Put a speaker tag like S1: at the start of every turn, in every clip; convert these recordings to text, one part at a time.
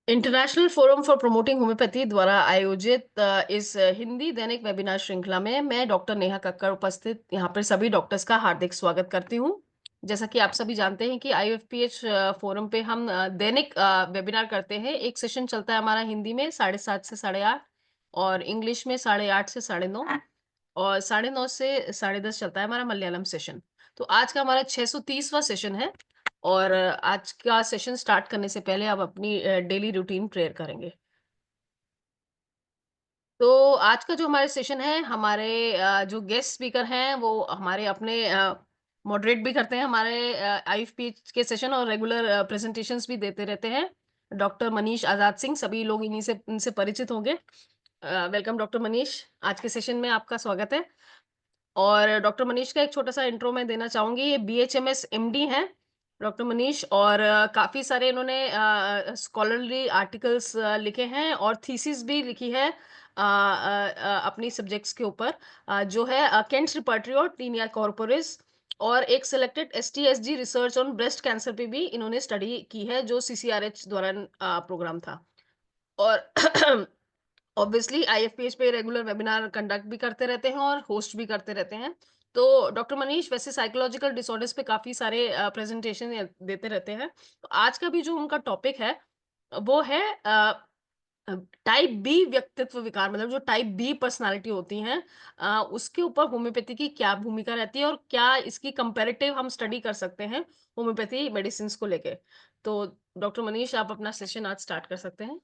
S1: International forum for promoting homeopathy द्वारा आयोजित इस हिंदी दैनिक वेबिनार श्रृंखला में मैं डॉक्टर नेहा कक्कड़ उपस्थित यहाँ पर सभी डॉक्टर्स का हार्दिक स्वागत करती हूँ। जैसा कि आप सभी जानते हैं कि आईयूएफपीएच फोरम पे हम दैनिक वेबिनार करते हैं। एक सेशन चलता है हमारा हिंदी में 7:30 से 8:30 और इंग्लिश में 8:30 से 9:30 और 9:30 से 10:30 चलता है हमारा मलयालम सेशन। तो आज का हमारा 630वां सेशन है और आज का सेशन स्टार्ट करने से पहले आप अपनी डेली रूटीन प्रेयर करेंगे। तो आज का जो हमारे सेशन है, हमारे जो गेस्ट स्पीकर हैं, वो हमारे अपने मॉडरेट भी करते हैं हमारे आईएफपीएच के सेशन और रेगुलर प्रेज़ेंटेशंस भी देते रहते हैं। डॉक्टर मनीष आज़ाद सिंह, सभी लोग इनसे परिचित होंगे। वेलकम डॉक्टर मनीष, आज के सेशन में आपका स्वागत है। और डॉक्टर मनीष का एक छोटा-सा इंट्रो मैं देना चाहूँगी। ये बीएचएमएस एमडी हैं, डॉक्टर मनीष और काफ़ी सारे इन्होंने स्कॉलरली आर्टिकल्स लिखे हैं और थीसिस भी लिखी है अपनी सब्जेक्ट्स के ऊपर जो है केंट्स रिपर्टरी और टीनिया कॉर्पोरिस और एक selected STSG research on breast cancer पे भी इन्होंने स्टडी की है, जो सीसीआरएच द्वारा प्रोग्राम था। और ऑब्वियसली आईएफपीएच पे रेगुलर वेबिनार कंडक्ट भी करते रहते हैं और होस्ट भी करते रहते हैं। तो डॉक्टर मनीष वैसे साइकोलॉजिकल डिसऑर्डर्स पे काफ़ी सारे प्रेज़ेंटेशन देते रहते हैं। तो आज का भी जो उनका टॉपिक है, वो है टाइप बी व्यक्तित्व विकार मतलब जो टाइप बी पर्सनैलिटी होती हैं उसके ऊपर होम्योपैथी की क्या भूमिका रहती है और क्या इसकी कंपैरेटिव हम स्टडी कर सकते हैं होम्योपैथी मेडिसिन्स को लेके। तो डॉक्टर मनीष आप अपना सेशन आज स्टार्ट कर सकते हैं।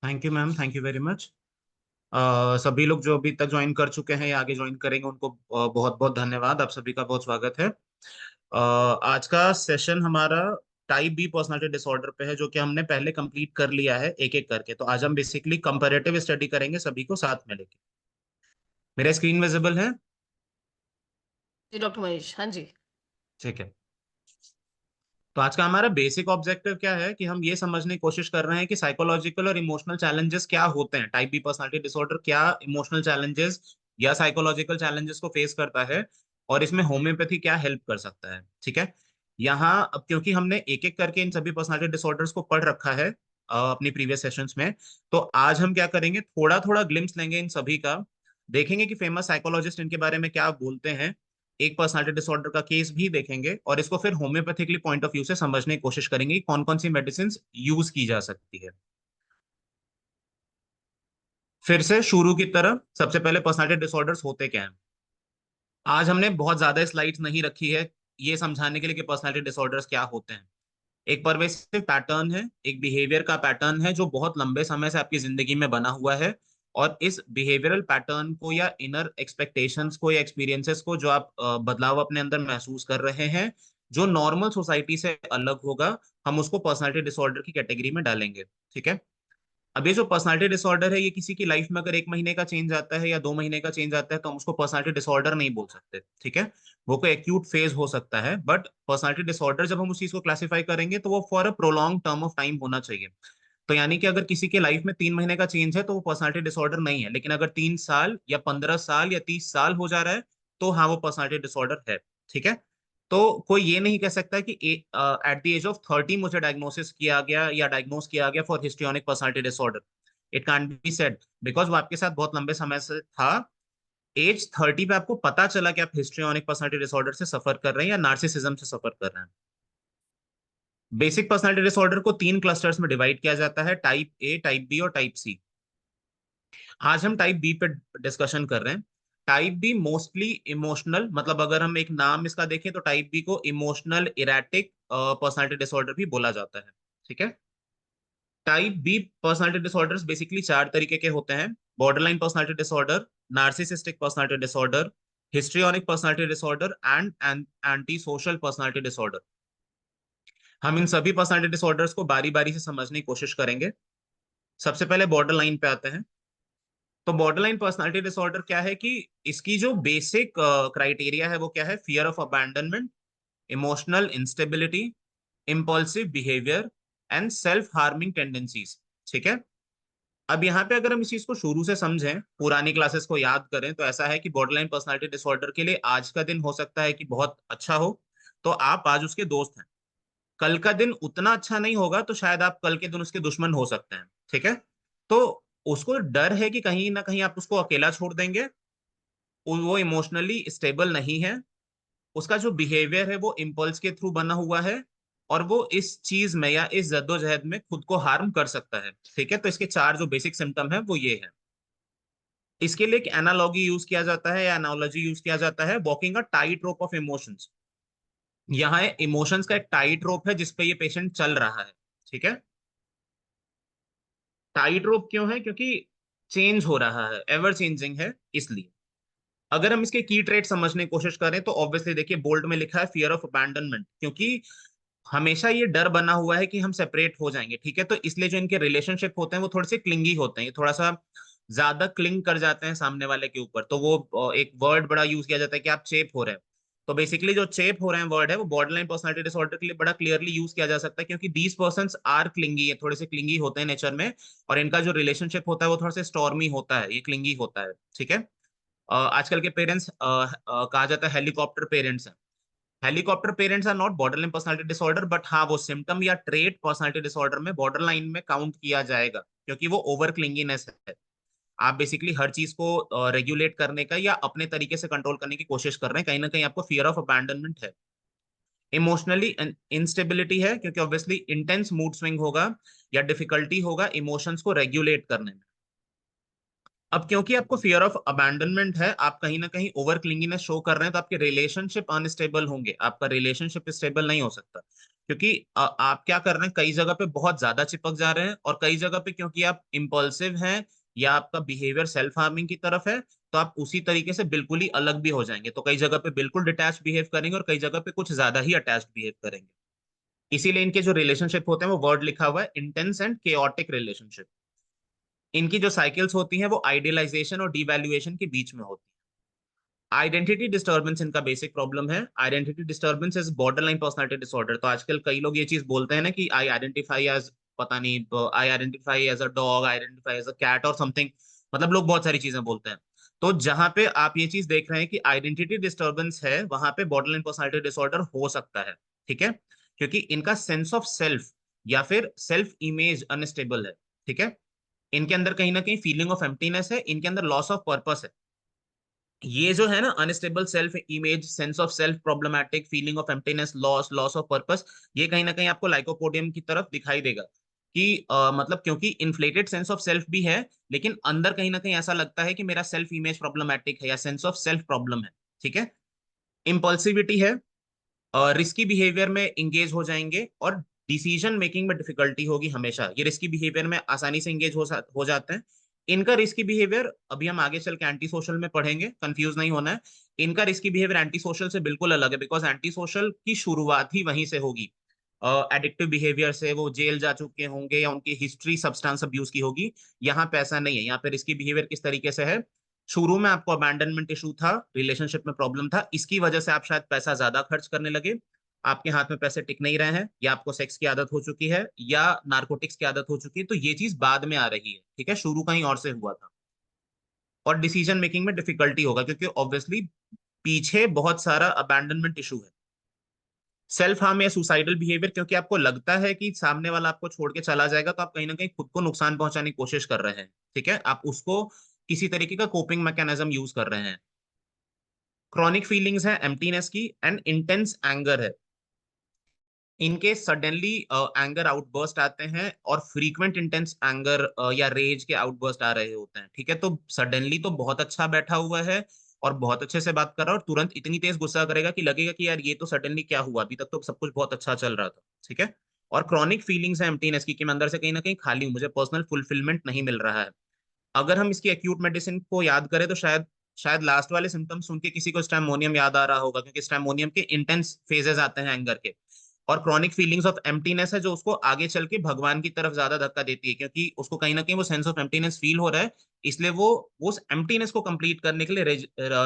S2: Thank you ma'am, thank you very much. सभी लोग जो अभी तक ज्वाइन कर चुके हैं या आगे ज्वाइन करेंगे उनको बहुत बहुत धन्यवाद। आप सभी का बहुत स्वागत है। आज का सेशन हमारा टाइप बी पर्सनालिटी डिसऑर्डर पे है, जो कि हमने पहले कंप्लीट कर लिया है एक एक करके। तो आज हम बेसिकली कंपैरेटिव स्टडी करेंगे सभी को साथ में लेके। मेरा स्क्रीन विजिबल है?
S1: जी डॉक्टर मनीष, हाँ जी।
S2: ठीक है। तो आज का हमारा बेसिक ऑब्जेक्टिव क्या है कि हम ये समझने की कोशिश कर रहे हैं कि साइकोलॉजिकल और इमोशनल चैलेंजेस क्या होते हैं। टाइप बी पर्सनालिटी डिसऑर्डर क्या इमोशनल चैलेंजेस या साइकोलॉजिकल चैलेंजेस को फेस करता है और इसमें होम्योपैथी क्या हेल्प कर सकता है। ठीक है। यहाँ अब क्योंकि हमने एक एक करके इन सभी पर्सनालिटी डिसऑर्डर्स को पढ़ रखा है अपनी प्रीवियस सेशंस में, तो आज हम क्या करेंगे, थोड़ा थोड़ा ग्लिम्स लेंगे इन सभी का, देखेंगे कि फेमस साइकोलॉजिस्ट इनके बारे में क्या बोलते हैं, एक पर्सनालिटी डिसऑर्डर का केस भी देखेंगे और इसको फिर होम्योपैथिकली पॉइंट ऑफ व्यू से समझने की कोशिश करेंगे कि कौन कौन सी मेडिसिन यूज की जा सकती है। फिर से शुरू की तरह सबसे पहले पर्सनालिटी डिसऑर्डर्स होते क्या हैं। आज हमने बहुत ज्यादा स्लाइड्स नहीं रखी है ये समझाने के लिए कि पर्सनालिटी डिसऑर्डर्स क्या होते हैं। एक परवेसिव पैटर्न है, एक बिहेवियर का पैटर्न है जो बहुत लंबे समय से आपकी जिंदगी में बना हुआ है। और इस बिहेवियरल पैटर्न को या इनर एक्सपेक्टेशंस को या एक्सपीरियंसेस को जो आप बदलाव अपने अंदर महसूस कर रहे हैं, जो नॉर्मल सोसाइटी से अलग होगा, हम उसको पर्सनालिटी डिसऑर्डर की कैटेगरी में डालेंगे। ठीक है। अब ये जो पर्सनालिटी डिसऑर्डर है, ये किसी की लाइफ में अगर 1 महीने का चेंज आता है या 2 महीने का चेंज आता है तो हम उसको पर्सनालिटी डिसऑर्डर नहीं बोल सकते। ठीक है। वो कोई एक्यूट फेज हो सकता है, बट पर्सनालिटी डिसऑर्डर जब हम उस चीज को क्लासिफाई करेंगे तो वो for a prolong term of time होना चाहिए। तो यानी कि अगर किसी के लाइफ में 3 महीने का चेंज है तो वो पर्सनालिटी डिसऑर्डर नहीं है, लेकिन अगर 3 साल या 15 साल या 30 साल हो जा रहा है तो हाँ वो पर्सनालिटी डिसऑर्डर है। ठीक है। तो कोई ये नहीं कह सकता कि एट द एज ऑफ 30 मुझे डायग्नोसिस किया गया या डायग्नोस किया गया for histrionic personality disorder. It can't be said, because वो आपके साथ बहुत लंबे समय से था। एज 30 पे आपको पता चला कि आप हिस्ट्रियोनिक पर्सनालिटी डिसऑर्डर से सफर कर रहे हैं या नार्सिसिज्म से सफर कर रहे हैं। बेसिक पर्सनालिटी डिसऑर्डर को 3 क्लस्टर्स में डिवाइड किया जाता है, टाइप ए, टाइप बी और टाइप सी। आज हम टाइप बी पे डिस्कशन कर रहे हैं। टाइप बी मोस्टली इमोशनल, मतलब अगर हम एक नाम इसका देखें तो टाइप बी को इमोशनल इरेटिक पर्सनालिटी डिसऑर्डर भी बोला जाता है। ठीक है। Type B personality disorders basically 4 तरीके के होते हैं: borderline personality disorder, narcissistic personality disorder, histrionic personality disorder and anti social personality disorder. हम इन सभी पर्सनालिटी डिसऑर्डर्स को बारी बारी से समझने की कोशिश करेंगे। सबसे पहले बॉर्डर लाइन पे आते हैं। तो बॉर्डरलाइन पर्सनालिटी डिसऑर्डर क्या है कि इसकी जो बेसिक क्राइटेरिया है वो क्या है: fear of abandonment, emotional instability, impulsive behaviour and self harming tendencies. ठीक है। अब यहाँ पे अगर हम इस चीज को शुरू से समझें, पुरानी क्लासेस को याद करें, तो ऐसा है कि बॉर्डरलाइन पर्सनालिटी डिसऑर्डर के लिए आज का दिन हो सकता है कि बहुत अच्छा हो, तो आप आज उसके दोस्त हैं। कल का दिन उतना अच्छा नहीं होगा तो शायद आप कल के दिन उसके दुश्मन हो सकते हैं। ठीक है। तो उसको डर है कि कहीं ना कहीं आप उसको अकेला छोड़ देंगे, वो इमोशनली स्टेबल नहीं है, उसका जो बिहेवियर है वो इम्पल्स के थ्रू बना हुआ है, और वो इस चीज में या इस जद्दोजहद में खुद को हार्म कर सकता है। ठीक है। तो इसके चार जो बेसिक सिम्टम है वो ये है। इसके लिए एक एनालॉजी यूज किया जाता है या एनालॉजी यूज किया जाता है, walking a tight rope of emotions. यहाँ इमोशंस का एक टाइट रोप है जिसपे ये पेशेंट चल रहा है। ठीक है। टाइट रोप क्यों है? क्योंकि चेंज हो रहा है, एवर चेंजिंग है, इसलिए। अगर हम इसके की ट्रेट समझने की कोशिश करें तो ऑब्वियसली देखिए बोल्ड में लिखा है फियर ऑफ अबैंडनमेंट, क्योंकि हमेशा ये डर बना हुआ है कि हम सेपरेट हो जाएंगे। ठीक है। तो इसलिए जो इनके रिलेशनशिप होते हैं वो थोड़े से क्लिंगी होते हैं, ये थोड़ा सा ज्यादा क्लिंग कर जाते हैं सामने वाले के ऊपर। तो वो एक वर्ड बड़ा यूज किया जाता है कि आप चेप हो रहे हैं। तो बेसिकली जो चेप हो रहे हैं वर्ड है वो बॉर्डरलाइन पर्सनालिटी डिसऑर्डर के लिए बड़ा क्लियरली यूज किया जा सकता है, क्योंकि दीज पर्संस आर क्लिंगी, ये थोड़े से क्लिंगी होते हैं नेचर में, और इनका जो रिलेशनशिप होता है वो थोड़ा सा स्टॉर्मी होता है, ये क्लिंगी होता है। ठीक है। आजकल के पेरेंट्स कहा जाता है हेलीकॉप्टर पेरेंट्स हैं। Helicopter parents are not borderline personality disorder, but हाँ वो सिम्टम या ट्रेट पर्सनालिटी डिसऑर्डर में बॉर्डरलाइन में काउंट किया जाएगा, क्योंकि वो ओवर क्लिंगीनेस है। आप बेसिकली हर चीज को रेगुलेट करने का या अपने तरीके से कंट्रोल करने की कोशिश कर रहे हैं, कहीं ना कहीं आपको फियर ऑफ अबैंडनमेंट है। इमोशनली इंस्टेबिलिटी है, क्योंकि ऑब्वियसली इंटेंस मूड स्विंग होगा या डिफिकल्टी होगा इमोशंस को रेगुलेट करने में। अब क्योंकि आपको फियर ऑफ अबैंडनमेंट है, आप कहीं ना कहीं ओवर क्लिंगीनेस शो कर रहे हैं, तो आपके रिलेशनशिप अनस्टेबल होंगे, आपका रिलेशनशिप स्टेबल नहीं हो सकता। क्योंकि आप क्या कर रहे हैं, कई जगह पे बहुत ज्यादा चिपक जा रहे हैं, और कई जगह पे क्योंकि आप इम्पल्सिव हैं या आपका बिहेवियर सेल्फ हार्मिंग की तरफ है, तो आप उसी तरीके से बिल्कुल ही अलग भी हो जाएंगे। तो कई जगह पे बिल्कुल डिटैच बिहेव करेंगे और कई जगह पे कुछ ज्यादा ही अटैच बिहेव करेंगे। इसीलिए इनके जो रिलेशनशिप होते हैं वो वर्ड लिखा हुआ है, इंटेंस एंड केओटिक रिलेशनशिप। इनकी जो साइकिल्स होती हैं वो आइडियलाइजेशन और डिवैल्यूएशन के बीच में होती है। आइडेंटिटी डिस्टर्बेंस इनका बेसिक प्रॉब्लम है। Identity disturbance is borderline personality disorder. तो आजकल कई लोग ये चीज बोलते हैं ना कि आई आइडेंटिफाई एज, पता नहीं, I identify as a dog, I identify as a cat और समथिंग। मतलब लोग बहुत सारी चीजें बोलते हैं। तो जहां पे आप ये चीज देख रहे हैं कि आइडेंटिटी डिस्टर्बेंस है, वहां पे बॉर्डरलाइन पर्सनालिटी डिसऑर्डर हो सकता है। ठीक है। क्योंकि इनका सेंस ऑफ सेल्फ या फिर सेल्फ इमेज अनस्टेबल है। ठीक है। इनके अंदर कहीं ना कहीं फीलिंग ऑफ एम्प्टीनेस है, इनके अंदर लॉस ऑफ पर्पस है। ये जो है ना unstable self image, sense of self problematic, feeling of emptiness, loss loss of purpose, ये कहीं ना कहीं आपको लाइकोपोडियम की तरफ दिखाई देगा कि मतलब क्योंकि इन्फ्लेटेड सेंस ऑफ सेल्फ भी है, लेकिन अंदर कहीं ना कहीं ऐसा लगता है कि मेरा सेल्फ इमेज प्रॉब्लमैटिक है या सेंस ऑफ सेल्फ प्रॉब्लम है। ठीक है। इम्पल्सिविटी है, रिस्की बिहेवियर में इंगेज हो जाएंगे, और डिसीजन मेकिंग में डिफिकल्टी होगी हमेशा। ये रिस्की बिहेवियर में आसानी से इंगेज हो जाते हैं। इनका रिस्की बिहेवियर अभी हम आगे चल के एंटी सोशल में पढ़ेंगे, कंफ्यूज नहीं होना है। इनका रिस्की बिहेवियर एंटी सोशल से बिल्कुल अलग है, बिकॉज एंटी सोशल की शुरुआत ही वहीं से होगी। एडिक्टिव बिहेवियर से वो जेल जा चुके होंगे या उनकी हिस्ट्री सब्सटेंस अब्यूज की होगी। यहाँ पे ऐसा नहीं है। यहाँ पे रिस्की बिहेवियर किस तरीके से है, शुरू में आपको अबैंडनमेंट इशू था, रिलेशनशिप में प्रॉब्लम था, इसकी वजह से आप शायद पैसा ज्यादा खर्च करने लगे, आपके हाथ में पैसे टिक नहीं रहे हैं, या आपको सेक्स की आदत हो चुकी है, या नारकोटिक्स की आदत हो चुकी है, तो ये चीज बाद में आ रही है। ठीक है। शुरू कहीं और से हुआ था। और डिसीजन मेकिंग में डिफिकल्टी होगा, क्योंकि ऑब्वियसली पीछे बहुत सारा अबैंडनमेंट इशू है। सेल्फ हार्म या सुसाइडल बिहेवियर, क्योंकि आपको लगता है कि सामने वाला आपको छोड़ के चला जाएगा, तो आप कहीं ना कहीं खुद को नुकसान पहुंचाने की कोशिश कर रहे हैं। ठीक है। आप उसको किसी तरीके का कोपिंग मैकेनिज्म यूज कर रहे हैं। क्रॉनिक फीलिंग्स है एम्प्टीनेस की, एंड इंटेंस एंगर है। इनके सडनली एंगर आउटबर्स्ट आते हैं, और फ्रीक्वेंट इंटेंस एंगर या रेज के आउटबर्स्ट आ रहे होते हैं। ठीक है। तो सडनली तो बहुत अच्छा बैठा हुआ है और बहुत अच्छे से बात कर रहा है, और तुरंत इतनी तेज गुस्सा करेगा कि लगेगा कि यार ये तो सडनली क्या हुआ, अभी तक तो सब कुछ बहुत अच्छा चल रहा था। ठीक है। और क्रॉनिक फीलिंग्स है एम्प्टीनेस की, कि मैं अंदर से कहीं ना कहीं खाली हूं, मुझे पर्सनल फुलफिलमेंट नहीं मिल रहा है। अगर हम इसकी एक्यूट मेडिसिन को याद करें तो शायद शायद लास्ट वाले सिम्टम्स सुन के किसी को स्टैमोनियम याद आ रहा होगा, क्योंकि स्टैमोनियम के इंटेंस फेजेस आते हैं एंगर के। और क्रॉनिक फीलिंग्स ऑफ एम्प्टीनेस है जो उसको आगे चल के भगवान की तरफ ज्यादा धक्का देती है, क्योंकि उसको कहीं ना कहीं वो सेंस ऑफ एम्प्टीनेस फील हो रहा है, इसलिए वो उस एम्प्टीनेस को कंप्लीट करने के लिए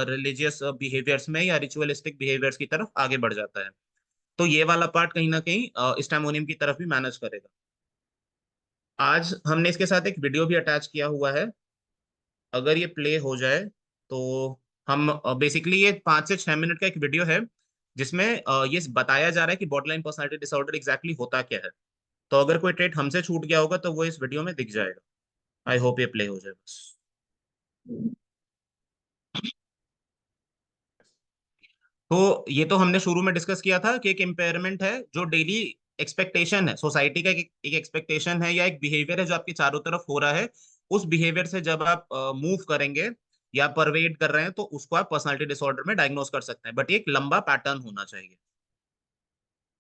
S2: रिलीजियस बिहेवियर्स में या रिचुअलिस्टिक बिहेवियर्स की तरफ आगे बढ़ जाता है। तो ये वाला पार्ट कहीं ना कहीं स्टैमोनियम की तरफ भी मैनेज करेगा। आज हमने इसके साथ एक वीडियो भी अटैच किया हुआ है, अगर ये प्ले हो जाए तो हम बेसिकली ये 5 से 6 मिनट का एक वीडियो है। जिसमें ये बताया जा रहा है कि बॉर्डरलाइन पर्सनालिटी डिसऑर्डर एग्जैक्टली होता क्या है। तो अगर कोई ट्रेट हमसे छूट गया होगा तो वो इस वीडियो में दिख जाएगा। आई होप ये प्ले हो जाए बस। तो ये तो हमने शुरू में डिस्कस किया था कि एक इम्पेयरमेंट है जो डेली एक्सपेक्टेशन है, सोसाइटी का एक एक्सपेक्टेशन है या एक बिहेवियर है जो आपके चारों तरफ हो रहा है। उस बिहेवियर से जब आप मूव करेंगे या परवेड कर रहे हैं तो उसको आप पर्सनालिटी डिसऑर्डर में डायग्नोस कर सकते हैं, बट ये एक लंबा पैटर्न होना चाहिए।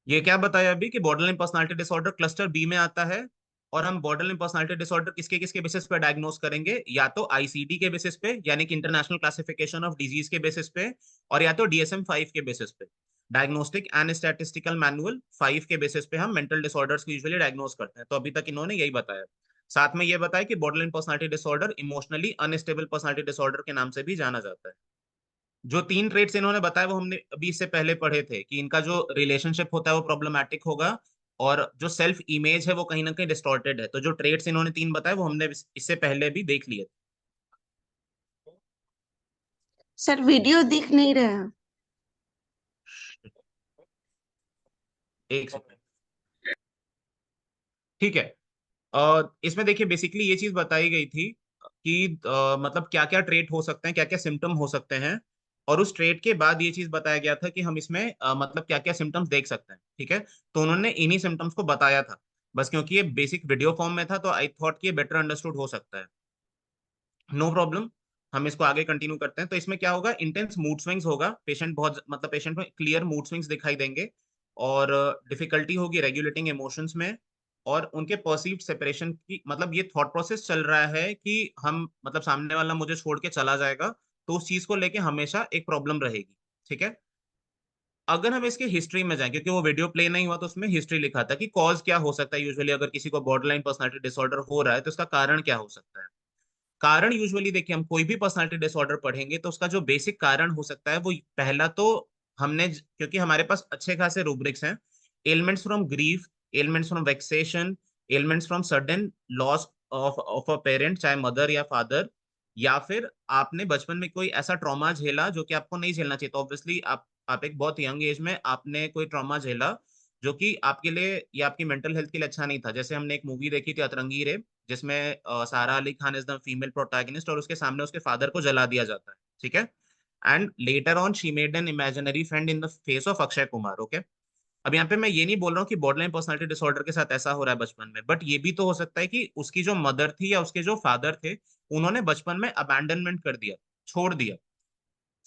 S2: ये क्या बताया अभी कि borderline personality disorder cluster B में आता है। और हम बॉर्डरलाइन पर्सनालिटी डिसऑर्डर किसके किसके बेसिस पे डायग्नोस करेंगे, या तो आईसीडी के बेसिस पे यानी कि इंटरनेशनल क्लासिफिकेशन ऑफ डिजीज के बेसिस पे, और या तो DSM-5 के बेसिस पे, डायग्नोस्टिक एंड स्टैटिस्टिकल मैनुअल 5 के बेसिस पे हम मेंटल डिसऑर्डर्स को यूजुअली डायग्नोस करते हैं। तो अभी तक इन्होंने यही बताया। साथ में ये बताया कि borderline personality disorder emotionally unstable personality disorder के नाम से भी जाना जाता है। जो 3 ट्रेट्स इन्होंने बताया वो हमने अभी इससे पहले पढ़े थे कि इनका जो रिलेशनशिप होता है वो प्रॉब्लमैटिक होगा, और जो सेल्फ इमेज है वो कहीं ना कहीं डिस्टॉर्टेड है। तो जो ट्रेट्स इन्होंने 3 बताए वो हमने इससे पहले भी देख लिए
S3: सर वीडियो दिख नहीं रहा।
S2: थे। एक सेकंड। ठीक है। इसमें देखिए बेसिकली ये चीज बताई गई थी कि मतलब क्या क्या ट्रेट हो सकते हैं, क्या क्या सिम्टम हो सकते हैं। और उस ट्रेट के बाद ये चीज बताया गया था कि हम इसमें मतलब क्या क्या सिम्टम्स देख सकते हैं। ठीक है। तो उन्होंने इन्हीं सिम्टम्स को बताया था। बस क्योंकि ये बेसिक वीडियो फॉर्म में था तो आई थॉट कि ये बेटर अंडरस्टूड हो सकता है। No problem. हम इसको आगे कंटिन्यू करते हैं। तो इसमें क्या होगा, इंटेंस मूड स्विंग्स होगा, पेशेंट बहुत मतलब पेशेंट में क्लियर मूड स्विंग्स दिखाई देंगे, और डिफिकल्टी होगी रेगुलेटिंग इमोशंस में। और उनके परसीव्ड सेपरेशन की मतलब ये थॉट प्रोसेस चल रहा है कि हम मतलब सामने वाला मुझे छोड़ के चला जाएगा, तो उस चीज को लेके हमेशा एक प्रॉब्लम रहेगी। ठीक है। अगर हम इसके हिस्ट्री में जाएं, क्योंकि वो वीडियो प्ले नहीं हुआ तो उसमें हिस्ट्री लिखा था कि कॉज क्या हो सकता है, यूजुअली अगर किसी को बॉर्डरलाइन पर्सनालिटी डिसऑर्डर हो रहा है तो उसका कारण क्या हो सकता है। कारण यूजुअली देखिए हम कोई भी पर्सनालिटी डिसऑर्डर पढ़ेंगे तो उसका जो बेसिक कारण हो सकता है वो पहला तो हमने क्योंकि हमारे पास अच्छे खासे रूब्रिक्स हैं, elements from grief, elements from vexation, elements from sudden loss of of a parent, चाहे मदर या फादर, या फिर आपने बचपन में कोई ऐसा ट्रॉमा झेला जो कि आपको नहीं झेलना चाहिए। तो ऑब्वियसली आप एक बहुत यंग एज में आपने कोई ट्रॉमा झेला जो कि आपके लिए या आपकी मेंटल हेल्थ के लिए अच्छा नहीं था। जैसे हमने एक मूवी देखी थी अतरंगी रे, जिसमें सारा Ali Khan is the female protagonist और उसके सामने उसके फादर को जला दिया जाता है। ठीक है। And later on she made an imaginary friend in the face of Akshay Kumar. Okay. अब यहाँ पे मैं ये नहीं बोल रहा हूँ कि बॉर्डरलाइन पर्सनालिटी डिसऑर्डर के साथ ऐसा हो रहा है बचपन में, बट ये भी तो हो सकता है कि उसकी जो मदर थी या उसके जो फादर थे उन्होंने बचपन में अबैंडनमेंट कर दिया, छोड़ दिया।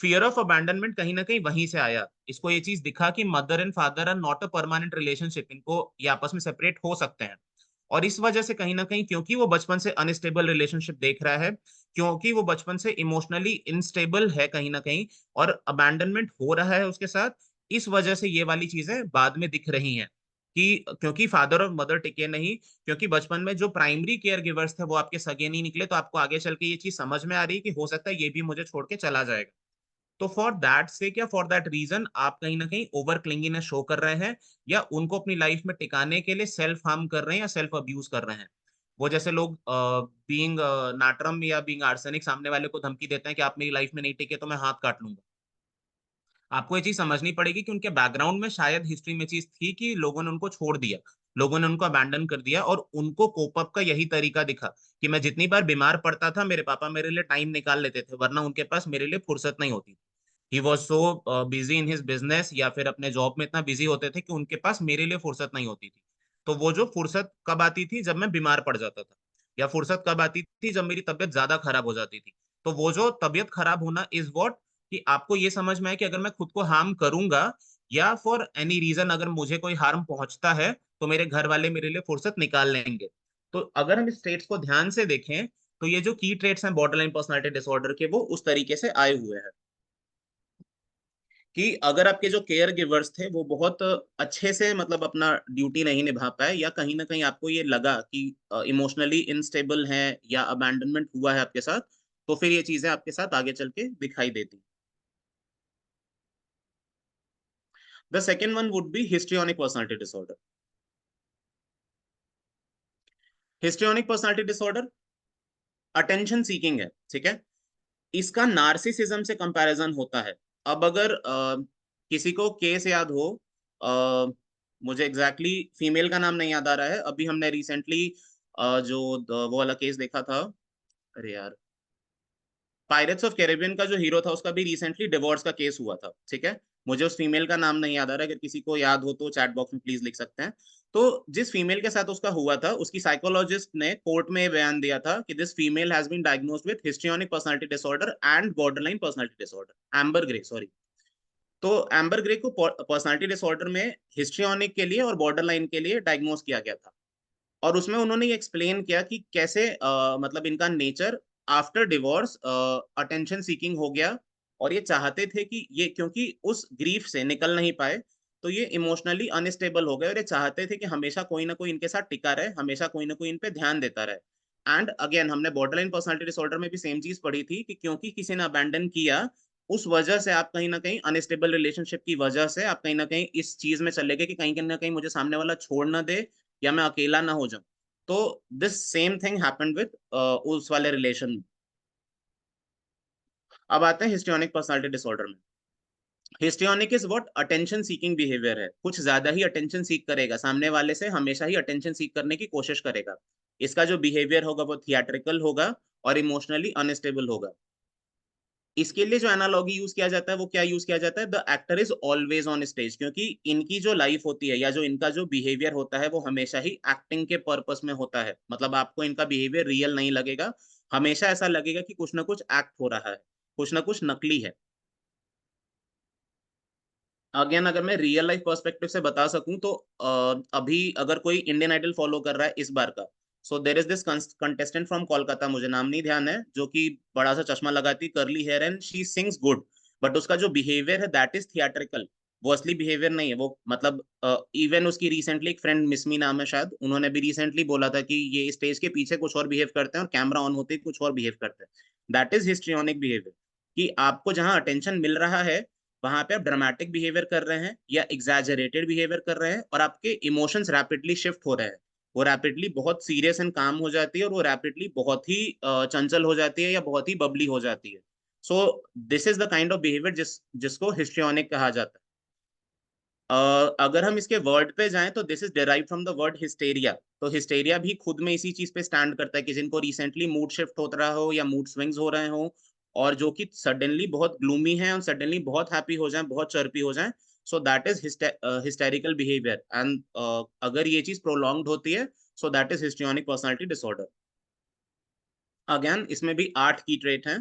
S2: फियर ऑफ अबैंडनमेंट कहीं ना कहीं वहीं से आया। इसको ये चीज दिखा कि mother and father are not a permanent relationship, इनको ये आपस में सेपरेट हो सकते हैं। और इस वजह से कहीं ना कहीं क्योंकि वो बचपन से अनस्टेबल रिलेशनशिप देख रहा है, क्योंकि वो बचपन से इमोशनली इनस्टेबल है कहीं ना कहीं, और अबैंडनमेंट हो रहा है उसके साथ, इस वजह से ये वाली चीजें बाद में दिख रही हैं कि क्योंकि फादर और मदर टिके नहीं, क्योंकि बचपन में जो प्राइमरी केयर गिवर्स थे वो आपके सगे नहीं निकले, तो आपको आगे चल के ये चीज समझ में आ रही है कि हो सकता है ये भी मुझे छोड़ के चला जाएगा। तो फॉर दैट से क्या फॉर दैट रीजन आप कहीं ना कहीं ओवर क्लिंगीनेस शो कर रहे हैं, या उनको अपनी लाइफ में टिकाने के लिए सेल्फ हार्म कर रहे हैं या सेल्फ अब्यूज कर रहे हैं। वो जैसे लोग बीइंग नाटरम या बीइंग आर्सेनिक सामने वाले को धमकी देते हैं कि आप मेरी लाइफ में नहीं टिके तो मैं हाथ काट लूंगा। आपको ये चीज समझनी पड़ेगी कि उनके बैकग्राउंड में शायद हिस्ट्री में चीज थी कि लोगों ने उनको छोड़ दिया, लोगों ने उनको अबैंडन कर दिया, और उनको कोप अप का यही तरीका दिखा कि मैं जितनी बार बीमार पड़ता था मेरे पापा मेरे लिए टाइम निकाल लेते थे, वरना उनके पास मेरे लिए फुर्सत नहीं होती। He was so busy in his business या फिर अपने जॉब में इतना बिजी होते थे कि उनके पास मेरे लिए फुर्सत नहीं होती थी। तो वो जो फुर्सत कब आती थी, जब मैं बीमार पड़ जाता था, या फुर्सत कब आती थी, जब मेरी तबीयत ज्यादा खराब हो जाती थी। तो वो जो तबीयत खराब होना इज वॉट, कि आपको ये समझ में आए कि अगर मैं खुद को हार्म करूंगा या फॉर एनी रीजन अगर मुझे कोई हार्म पहुंचता है तो मेरे घर वाले मेरे लिए फुर्सत निकाल लेंगे। तो अगर हम इस ट्रेट्स को ध्यान से देखें तो ये जो की ट्रेट्स हैं बॉर्डरलाइन पर्सनालिटी डिसऑर्डर के वो उस तरीके से आए हुए हैं कि अगर आपके जो केयर गिवर्स थे वो बहुत अच्छे से मतलब अपना ड्यूटी नहीं निभा पाए, या कहीं ना कहीं आपको ये लगा कि इमोशनली इनस्टेबल हैं या अबैंडनमेंट हुआ है आपके साथ, तो फिर ये चीजें आपके साथ आगे चल के दिखाई देती। The second one would be histrionic personality disorder. Histrionic personality disorder attention seeking है। ठीक है। इसका नार्सिसिज्म से कंपैरिजन होता है। अब अगर किसी को केस याद हो, मुझे एग्जैक्टली फीमेल का नाम नहीं याद आ रहा है, अभी हमने रिसेंटली जो वो वाला केस देखा था, अरे यार, पायरेट्स ऑफ कैरेबियन का जो हीरो था उसका भी रिसेंटली डिवोर्स का केस हुआ था, ठीक है। मुझे उस फीमेल का नाम नहीं याद आ रहा है, अगर किसी को याद हो तो चैट बॉक्स में प्लीज लिख सकते हैं। तो जिस फीमेल के साथ उसका हुआ था, उसकी साइकोलॉजिस्ट ने कोर्ट में बयान दिया था कि this female has been diagnosed with histrionic personality disorder and borderline personality disorder, Amber Grey, sorry. तो एम्बर ग्रे को पर्सनालिटी डिसऑर्डर में हिस्ट्रियोनिक के लिए और बॉर्डरलाइन के लिए डायग्नोस किया गया था। और उसमें उन्होंने ये एक्सप्लेन किया कि कैसे मतलब इनका nature after divorce attention seeking हो गया, और ये चाहते थे कि ये, क्योंकि उस ग्रीफ से निकल नहीं पाए, तो ये इमोशनली अनस्टेबल हो गए, और ये चाहते थे कि हमेशा कोई ना कोई इनके साथ टिका रहे, हमेशा कोई ना कोई इन पे ध्यान देता रहे। एंड अगेन हमने बॉर्डरलाइन पर्सनालिटी डिसऑर्डर में भी सेम चीज पढ़ी थी कि क्योंकि किसी ने अबैंडन किया, उस वजह से आप कहीं ना कहीं अनस्टेबल रिलेशनशिप की वजह से आप कहीं ना कहीं इस चीज में चले गए कि कहीं ना कहीं मुझे सामने वाला छोड़ ना दे, या मैं अकेला ना हो जाऊं। तो this same thing happened with उस वाले रिलेशन में। अब आते हैं हिस्ट्रियोनिक पर्सनालिटी डिसऑर्डर में। Histrionic is what attention seeking behaviour है, कुछ ज्यादा ही अटेंशन सीक करेगा, सामने वाले से हमेशा ही अटेंशन सीक करने की कोशिश करेगा। इसका जो बिहेवियर होगा वो थिएट्रिकल होगा और इमोशनली अनस्टेबल होगा। इसके लिए जो एनालॉजी यूज किया जाता है वो क्या यूज किया जाता है, the actor is always on stage, क्योंकि इनकी जो लाइफ होती है या जो इनका जो बिहेवियर होता है वो हमेशा ही एक्टिंग के पर्पस में होता है। मतलब आपको इनका बिहेवियर रियल नहीं लगेगा, हमेशा ऐसा लगेगा कि कुछ ना कुछ एक्ट हो रहा है, कुछ ना कुछ नकली है। अगेन अगर मैं रियल लाइफ पर्सपेक्टिव से बता सकूं तो अभी अगर कोई इंडियन आइडल फॉलो कर रहा है इस बार का, so there is this contestant from Kolkata, मुझे नाम नहीं ध्यान है, जो कि बड़ा सा चश्मा लगाती, curly hair, and she sings good, but उसका जो बिहेवियर है दैट इज थिएट्रिकल, वो असली बिहेवियर नहीं है वो। मतलब इवन उसकी रिसेंटली एक फ्रेंड मिसमी नाम है शायद, उन्होंने भी रिसेंटली बोला था कि ये स्टेज के पीछे कुछ और बिहेव करते हैं और कैमरा ऑन होते ही कुछ और बिहेव करते हैं। दैट इज हिस्ट्रियोनिक बिहेवियर, कि आपको जहां अटेंशन मिल रहा है वहां पे आप ड्रामेटिक बिहेवियर कर रहे हैं या एग्जैजरेटेड बिहेवियर कर रहे हैं, और आपके इमोशंस रैपिडली शिफ्ट हो रहे हैं। वो रैपिडली बहुत सीरियस एंड काम हो जाती है, और वो रैपिडली बहुत ही चंचल हो जाती है या बहुत ही बबली हो जाती है। So this is the kind of behaviour जिसको हिस्ट्रियोनिक कहा जाता है। अगर हम इसके वर्ड पे जाएं तो this is derive from the word hysteria. तो हिस्टेरिया भी खुद में इसी चीज पे स्टैंड करता है कि जिनको रिसेंटली मूड शिफ्ट हो रहा हो या मूड स्विंग्स हो रहे हो, और जो कि सडनली बहुत ग्लूमी है और सडनली बहुत हैप्पी हो जाए, बहुत चर्पी हो जाए, सो that is hysterical behaviour. And अगर ये चीज प्रोलॉन्ग्ड होती है, so that is histrionic personality disorder. Again इसमें भी 8 की ट्रेट हैं।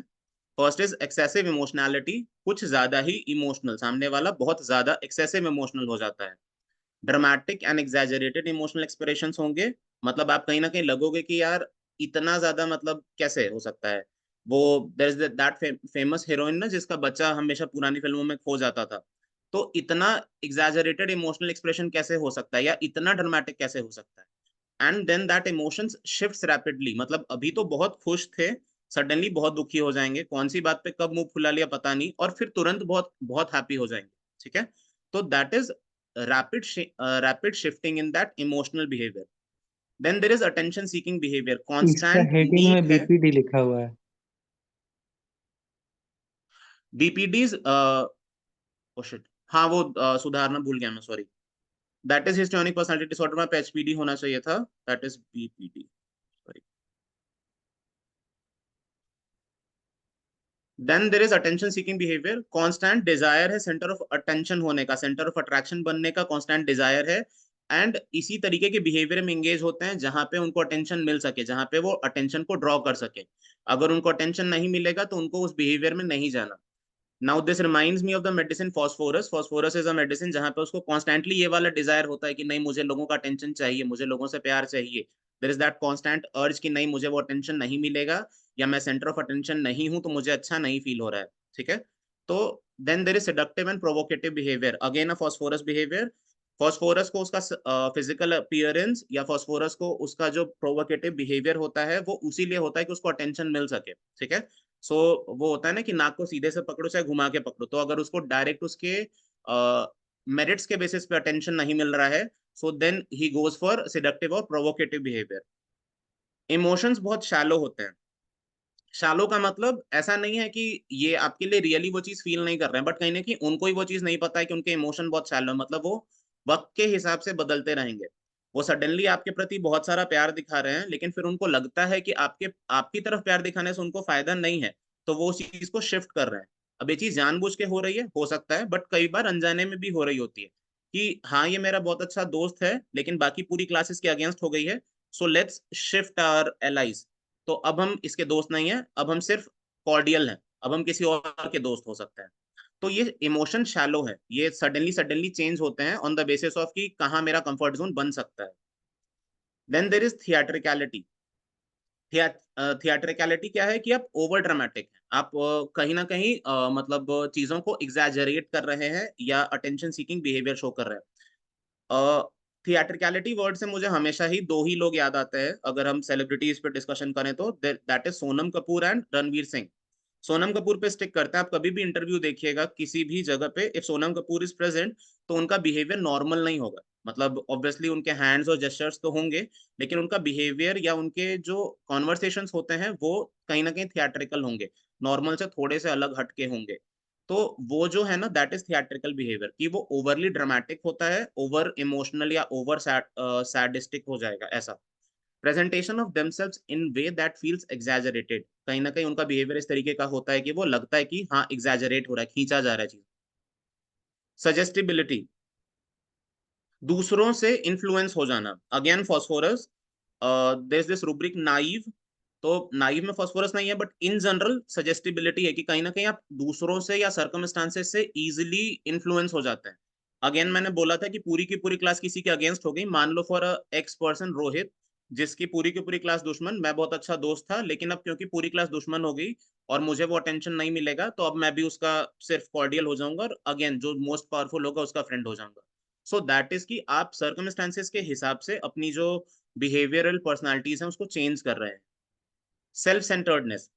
S2: फर्स्ट इज एक्सेसिव इमोशनैलिटी, कुछ ज्यादा ही इमोशनल, सामने वाला बहुत ज्यादा एक्सेसिव इमोशनल हो जाता है। Dramatic and exaggerated emotional expressions होंगे, मतलब आप कहीं ना कहीं लगोगे कि यार इतना ज्यादा, मतलब कैसे हो सकता है। वो there is that famous heroine ना जिसका बच्चा हमेशा पुरानी फिल्मों में खो जाता था, तो इतना एग्जैजरेटेड इमोशनल एक्सप्रेशन कैसे हो सकता है या इतना ड्रामेटिक कैसे हो सकता है। And then that emotions shifts rapidly, मतलब अभी तो बहुत खुश थे, सडनली बहुत दुखी हो जाएंगे, कौन सी बात पे कब मुंह फुला लिया पता नहीं, और फिर तुरंत बहुत बहुत हैप्पी हो जाएंगे, ठीक है। तो that is rapid shifting in that emotional behaviour. Then there is attention seeking behaviour,
S4: इसका
S2: कांस्टेंट
S4: हेडिंग
S2: नीड
S4: में
S2: है।
S4: बीपीडी लिखा हुआ है।
S2: बीपीडीज, ओ शिट, हाँ वो सुधारना भूल गया मैं, sorry. That is histrionic personality disorder में एचपीडी होना चाहिए था, that is BPD, sorry. Then there is attention seeking behaviour, constant desire है सेंटर ऑफ अटेंशन होने का, सेंटर ऑफ अट्रैक्शन बनने का कांस्टेंट डिजायर है। एंड इसी तरीके के बिहेवियर में एंगेज होते हैं जहां पे उनको अटेंशन मिल सके, जहां पे वो अटेंशन को ड्रॉ कर सके। अगर उनको अटेंशन नहीं मिलेगा तो उनको उस बिहेवियर में नहीं जाना। Now this reminds me of the medicine phosphorus. Phosphorus is a medicine जहां पे उसको कॉन्स्टेंटली ये वाला डिजायर होता है कि नहीं मुझे लोगों का अटेंशन चाहिए, मुझे लोगों से प्यार चाहिए। देयर इज दैट कॉन्स्टेंट अर्ज कि नहीं मुझे वो अटेंशन नहीं मिलेगा, या मैं सेंटर ऑफ अटेंशन नहीं हूं तो मुझे अच्छा नहीं फील हो रहा है, ठीक है। तो then there is seductive and provocative behaviour, again a phosphorus behaviour. Phosphorus को उसका फिजिकल अपीयरेंस या फॉस्फोरस को उसका जो प्रोवोकेटिव बिहेवियर होता है वो उसी लिए होता है कि उसको अटेंशन मिल सके, ठीक है। सो वो होता है ना कि नाक को सीधे से पकड़ो चाहे घुमा के पकड़ो, तो अगर उसको डायरेक्ट उसके मेरिट्स के बेसिस पे अटेंशन नहीं मिल रहा है, so then he goes for seductive और प्रोवोकेटिव बिहेवियर। इमोशंस बहुत शैलो होते हैं। शालो का मतलब ऐसा नहीं है कि ये आपके लिए रियली वो चीज फील नहीं कर रहे हैं, बट कहीं ना कहीं उनको ही वो चीज नहीं पता है कि उनके इमोशन बहुत शैलो है, मतलब वो वक्त के हिसाब से बदलते रहेंगे। वो सडनली आपके प्रति बहुत सारा प्यार दिखा रहे हैं, लेकिन फिर उनको लगता है कि आपकी तरफ प्यार दिखाने से उनको फायदा नहीं है, तो वो उस चीज को शिफ्ट कर रहे हैं। अब ये चीज जानबूझ के हो रही है, हो सकता है, बट कई बार अनजाने में भी हो रही होती है कि हाँ ये मेरा बहुत अच्छा दोस्त है लेकिन बाकी पूरी क्लासेस के अगेंस्ट हो गई है, so let's shift our allies. तो अब हम इसके दोस्त नहीं हैं, अब हम सिर्फ कॉर्डियल हैं, अब हम किसी और के दोस्त हो सकते हैं। तो ये इमोशन शैलो है, ये सडनली सडनली चेंज होते हैं ऑन द बेसिस ऑफ कि कहाँ मेरा कंफर्ट जोन बन सकता है। Then there is थिएट्रिकलिटी। थिएट्रिकलिटी क्या है कि आप ओवर ड्रामेटिक हैं, आप कहीं ना कहीं मतलब चीजों को एग्जैजरेट कर रहे हैं या अटेंशन सीकिंग बिहेवियर शो कर रहे हैं। थिएट्रिकलिटी वर्ड से मुझे हमेशा ही दो ही लोग याद आते हैं अगर हम सेलिब्रिटीज पे डिस्कशन करें तो, that is Sonam Kapoor and Ranveer Singh. Sonam Kapoor पे स्टिक करते हैं, आप कभी भी इंटरव्यू देखिएगा किसी भी जगह पे, if Sonam Kapoor is present तो उनका बिहेवियर नॉर्मल नहीं होगा। मतलब ऑब्वियसली उनके हैंड्स और जेस्चर्स तो होंगे, लेकिन उनका बिहेवियर या उनके जो कॉन्वर्सेशंस होते हैं वो कहीं ना कहीं थिएट्रिकल होंगे, नॉर्मल से थोड़े से अलग हटके होंगे। तो वो जो है ना, दैट इज थिएट्रिकल बिहेवियर, कि वो ओवरली ड्रामेटिक होता है, ओवर इमोशनल या ओवर सैडिस्टिक हो जाएगा ऐसा। Presentation of themselves in way that feels exaggerated, कहीं ना कहीं उनका बिहेवियर इस तरीके का होता है कि वो लगता है कि हाँ एग्जैजरेट हो रहा है, खींचा जा रहा है चीज। सजेस्टिबिलिटी, दूसरों से इन्फ्लुएंस हो जाना, again phosphorus, there is this rubric naive. तो नाइव में फॉस्फोरस नहीं है, बट इन जनरल सजेस्टिबिलिटी है कि कहीं ना कहीं आप दूसरों से या सर्कमस्टांसेस से इजिली इन्फ्लुएंस हो जाते हैं। अगेन मैंने बोला था कि पूरी की पूरी क्लास किसी के अगेंस्ट हो गई, मान लो फॉर एक्स पर्सन रोहित, जिसकी पूरी की पूरी क्लास दुश्मन, मैं बहुत अच्छा दोस्त था, लेकिन अब क्योंकि पूरी क्लास दुश्मन हो गई और मुझे वो अटेंशन नहीं मिलेगा, तो अब मैं भी उसका सिर्फ कॉर्डियल हो जाऊंगा और अगेन जो मोस्ट पावरफुल होगा उसका फ्रेंड हो जाऊंगा। सो दैट इज कि आप सर्कमस्टांसेस के हिसाब से अपनी जो बिहेवियरल पर्सनालिटीज हैं उसको चेंज कर रहे हैं। सेल्फ सेंटर्डनेस,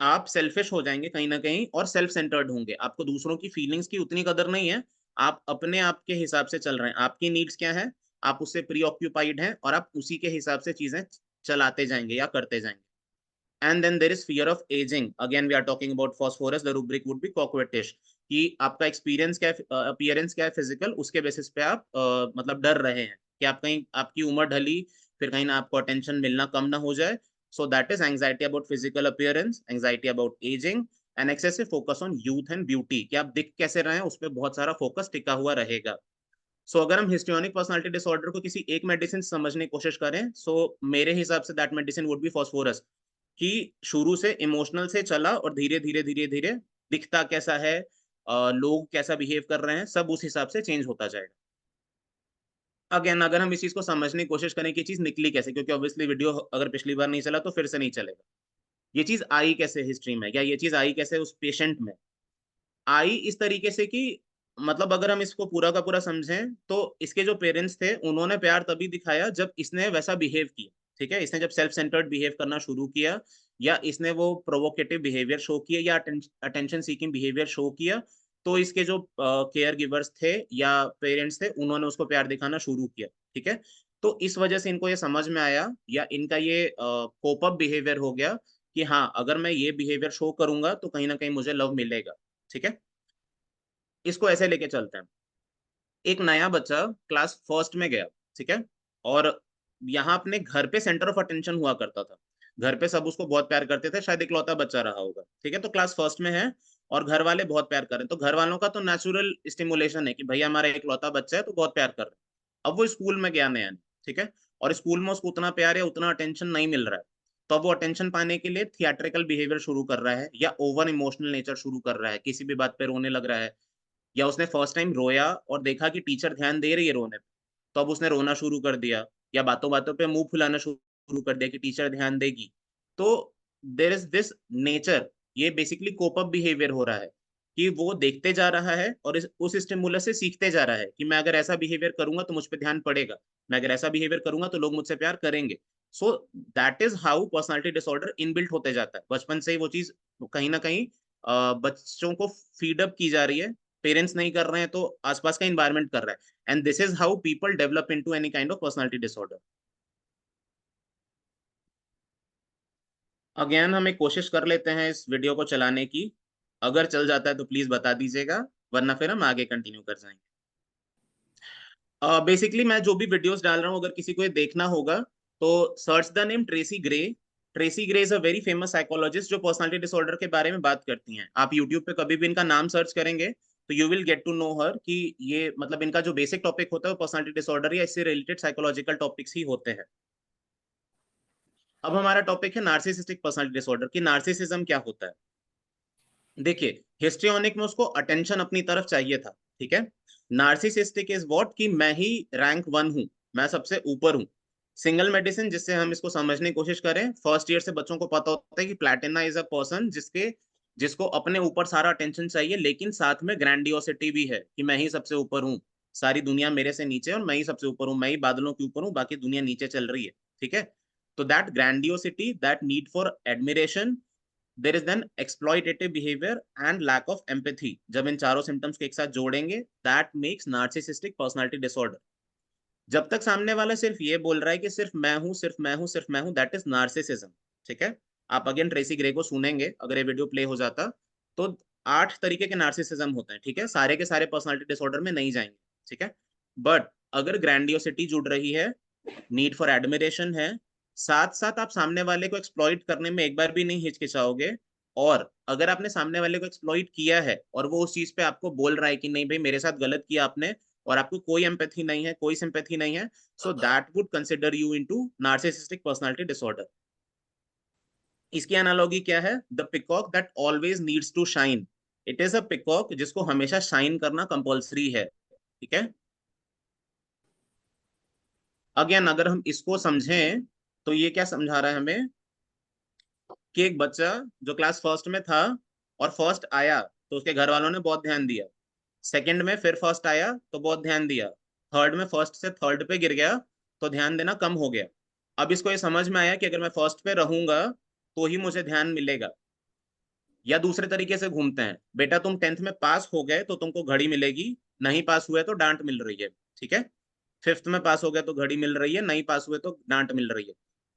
S2: आप सेल्फिश हो जाएंगे कहीं ना कहीं और सेल्फ सेंटर्ड होंगे, आपको दूसरों की फीलिंग्स की उतनी कदर नहीं है, आप अपने आप के हिसाब से चल रहे हैं, आपकी नीड्स क्या है, आप उससे प्री ऑक्यूपाइड हैं और आप उसी के हिसाब से चीजें चलाते जाएंगे या करते जाएंगे। And then there is fear of aging, again we are talking about phosphorus, the rubric would be coquettish, कि आपका एक्सपीरियंस क्या है, अपीयरेंस क्या है फिजिकल, उसके बेसिस पे आप मतलब डर रहे हैं कि आप कहीं आपकी उम्र ढली, फिर कहीं ना आपको अटेंशन मिलना कम ना हो जाए। सो that is anxiety about physical appearance, anxiety about ageing, and excessive focus on youth and beauty, कि आप दिख कैसे रहे हैं उस पर बहुत सारा फोकस टिका हुआ रहेगा। सो अगर हम हिस्ट्रियोनिक पर्सनालिटी डिसऑर्डर को किसी एक मेडिसिन से समझने की कोशिश करें, सो मेरे हिसाब say that medicine would be phosphorus, कि शुरू से इमोशनल से चला और धीरे धीरे धीरे धीरे दिखता कैसा है, लोग कैसा बिहेव कर रहे हैं, सब उस हिसाब से चेंज होता जाएगा। अगेन अगर हम इस चीज को समझने की कोशिश करें कि चीज निकली कैसे, क्योंकि ऑब्वियसली वीडियो अगर पिछली बार नहीं चला तो फिर से नहीं चलेगा, ये चीज आई कैसे हिस्ट्री में या ये चीज आई कैसे उस पेशेंट में, आई इस तरीके से कि मतलब अगर हम इसको पूरा का पूरा समझें तो इसके जो पेरेंट्स थे उन्होंने प्यार तभी दिखाया जब इसने वैसा बिहेव किया। ठीक है, इसने जब सेल्फ सेंटर्ड बिहेव करना शुरू किया या इसने वो प्रोवोकेटिव बिहेवियर शो किया या अटेंशन सीकिंग बिहेवियर शो किया, तो इसके जो केयर गिवर्स थे या पेरेंट्स थे उन्होंने उसको प्यार दिखाना शुरू किया। ठीक है, तो इस वजह से इनको ये समझ में आया या इनका ये कोप अप बिहेवियर हो गया कि हाँ अगर मैं ये बिहेवियर शो करूंगा तो कहीं ना कहीं मुझे लव मिलेगा। ठीक है, इसको ऐसे लेके चलते हैं। एक नया बच्चा क्लास फर्स्ट में गया, ठीक है, और यहाँ अपने घर पे सेंटर ऑफ अटेंशन हुआ करता था, घर पे सब उसको बहुत प्यार करते थे, शायद इकलौता बच्चा रहा होगा। ठीक है, तो क्लास फर्स्ट में है और घर वाले बहुत प्यार कर रहे हैं, तो घर वालों का तो नेचुरल स्टिमुलेशन है कि भैया हमारा इकलौता बच्चा है तो बहुत प्यार कर रहे हैं। अब वो स्कूल में गया नया, ठीक है, और स्कूल में उसको उतना प्यार या उतना अटेंशन नहीं मिल रहा है, तो अब वो अटेंशन पाने के लिए थिएट्रिकल बिहेवियर शुरू कर रहा है या ओवर इमोशनल नेचर शुरू कर रहा है, किसी भी बात पे रोने लग रहा है, या उसने फर्स्ट टाइम रोया और देखा कि टीचर ध्यान दे रही है रोने पे, तो अब उसने रोना शुरू कर दिया, या बातों बातों पे मुंह फुलाना शुरू कर दिया कि टीचर ध्यान देगी। तो देर इज दिस नेचर, ये बेसिकली कोप अप बिहेवियर हो रहा है कि वो देखते जा रहा है और उस स्टिमुलस से सीखते जा रहा है कि मैं अगर ऐसा बिहेवियर करूंगा तो मुझ पर ध्यान पड़ेगा, मैं अगर ऐसा बिहेवियर करूंगा तो लोग मुझसे प्यार करेंगे। सो that is how personality disorder inbuilt होते जाता है, बचपन से ही वो चीज कहीं ना कहीं बच्चों को फीडअप की जा रही है, पेरेंट्स नहीं कर रहे हैं तो आसपास का इन्वायरमेंट कर रहा है, and this is how people develop into any kind of personality disorder. Again हम एक कोशिश कर लेते हैं इस वीडियो को चलाने की, अगर चल जाता है तो प्लीज बता दीजिएगा, वरना फिर हम आगे कंटिन्यू कर जाएंगे। बेसिकली मैं जो भी वीडियोस डाल रहा हूँ, अगर किसी को ये देखना होगा तो search the name Tracy grey. Tracy grey is a very famous psychologist जो पर्सनालिटी डिसऑर्डर के बारे में बात करती हैं। आप यूट्यूब पे कभी भी इनका नाम सर्च करेंगे तो you will get to know her, कि ये मतलब इनका जो बेसिक टॉपिक होता है वो पर्सनालिटी डिसऑर्डर या इससे रिलेटेड साइकोलॉजिकल टॉपिक्स ही होते हैं। अब हमारा टॉपिक है नार्सिसिस्टिक पर्सनालिटी डिसऑर्डर, कि नार्सिसिज्म क्या होता है। देखिए, हिस्ट्रियोनिक में उसको अटेंशन अपनी तरफ चाहिए था, ठीक है। नार्सिसिस्टिक इज व्हाट, कि मैं ही रैंक 1 हूं, मैं सबसे ऊपर हूं। सिंगल मेडिसिन जिससे हम इसको समझने की कोशिश करें, फर्स्ट ईयर से बच्चों को पता होता है कि प्लैटिना इज अ पर्सन जिसको अपने ऊपर सारा अटेंशन चाहिए, लेकिन साथ में ग्रैंडियोसिटी भी है कि मैं ही सबसे ऊपर हूँ, सारी दुनिया मेरे से नीचे और मैं ही सबसे ऊपर हूँ, मैं ही बादलों के ऊपर हूँ, बाकी दुनिया नीचे चल रही है, ठीक है। तो that grandiosity, that need for admiration, there is then exploitative behaviour and lack of empathy, जब इन चारों सिम्टम्स को एक साथ जोड़ेंगे that makes narcissistic personality disorder. जब तक सामने वाला सिर्फ ये बोल रहा है कि सिर्फ मैं हूं, सिर्फ मैं हूं, सिर्फ मैं हूं, दैट इज नार्सिसिज्म, ठीक है। आप अगेन ट्रेसी ग्रे को सुनेंगे अगर ये वीडियो प्ले हो जाता तो 8 तरीके के नार्सिसिज्म होते हैं, ठीक है, सारे के सारे पर्सनालिटी डिसऑर्डर में नहीं जाएंगे, ठीक है। बट अगर ग्रैंडियोसिटी जुड़ रही है, नीड फॉर एडमिरेशन है, साथ साथ आप सामने वाले को एक्सप्लॉइट करने में एक बार भी नहीं हिचकिचाओगे, और अगर आपने सामने वाले को एक्सप्लॉइट किया है और वो उस चीज पे आपको बोल रहा है कि नहीं भाई मेरे साथ गलत किया आपने, और आपको कोई एम्पैथी नहीं है, कोई सिंपैथी नहीं है, so that would consider you into narcissistic personality disorder. इसकी एनालॉजी क्या है? The peacock that always needs to shine. It is a peacock जिसको हमेशा शाइन करना कंपल्सरी है, ठीक है। अगेन अगर हम इसको समझें तो ये क्या समझा रहा है हमें, कि एक बच्चा जो क्लास फर्स्ट में था और फर्स्ट आया तो उसके घर वालों ने बहुत ध्यान दिया, सेकंड में फिर फर्स्ट आया तो बहुत ध्यान दिया, थर्ड में फर्स्ट से थर्ड पे गिर गया तो ध्यान देना कम हो गया। अब इसको ये समझ में आया कि अगर मैं फर्स्ट पे रहूंगा तो ही मुझे ध्यान मिलेगा। या दूसरे तरीके से घूमते हैं, बेटा तुम 10th में पास हो गए तो तुमको घड़ी मिलेगी, नहीं पास हुए तो डांट मिल रही है, ठीक है। फिफ्थ में पास हो गया तो घड़ी मिल रही है, नहीं पास हुए तो डांट मिल रही है।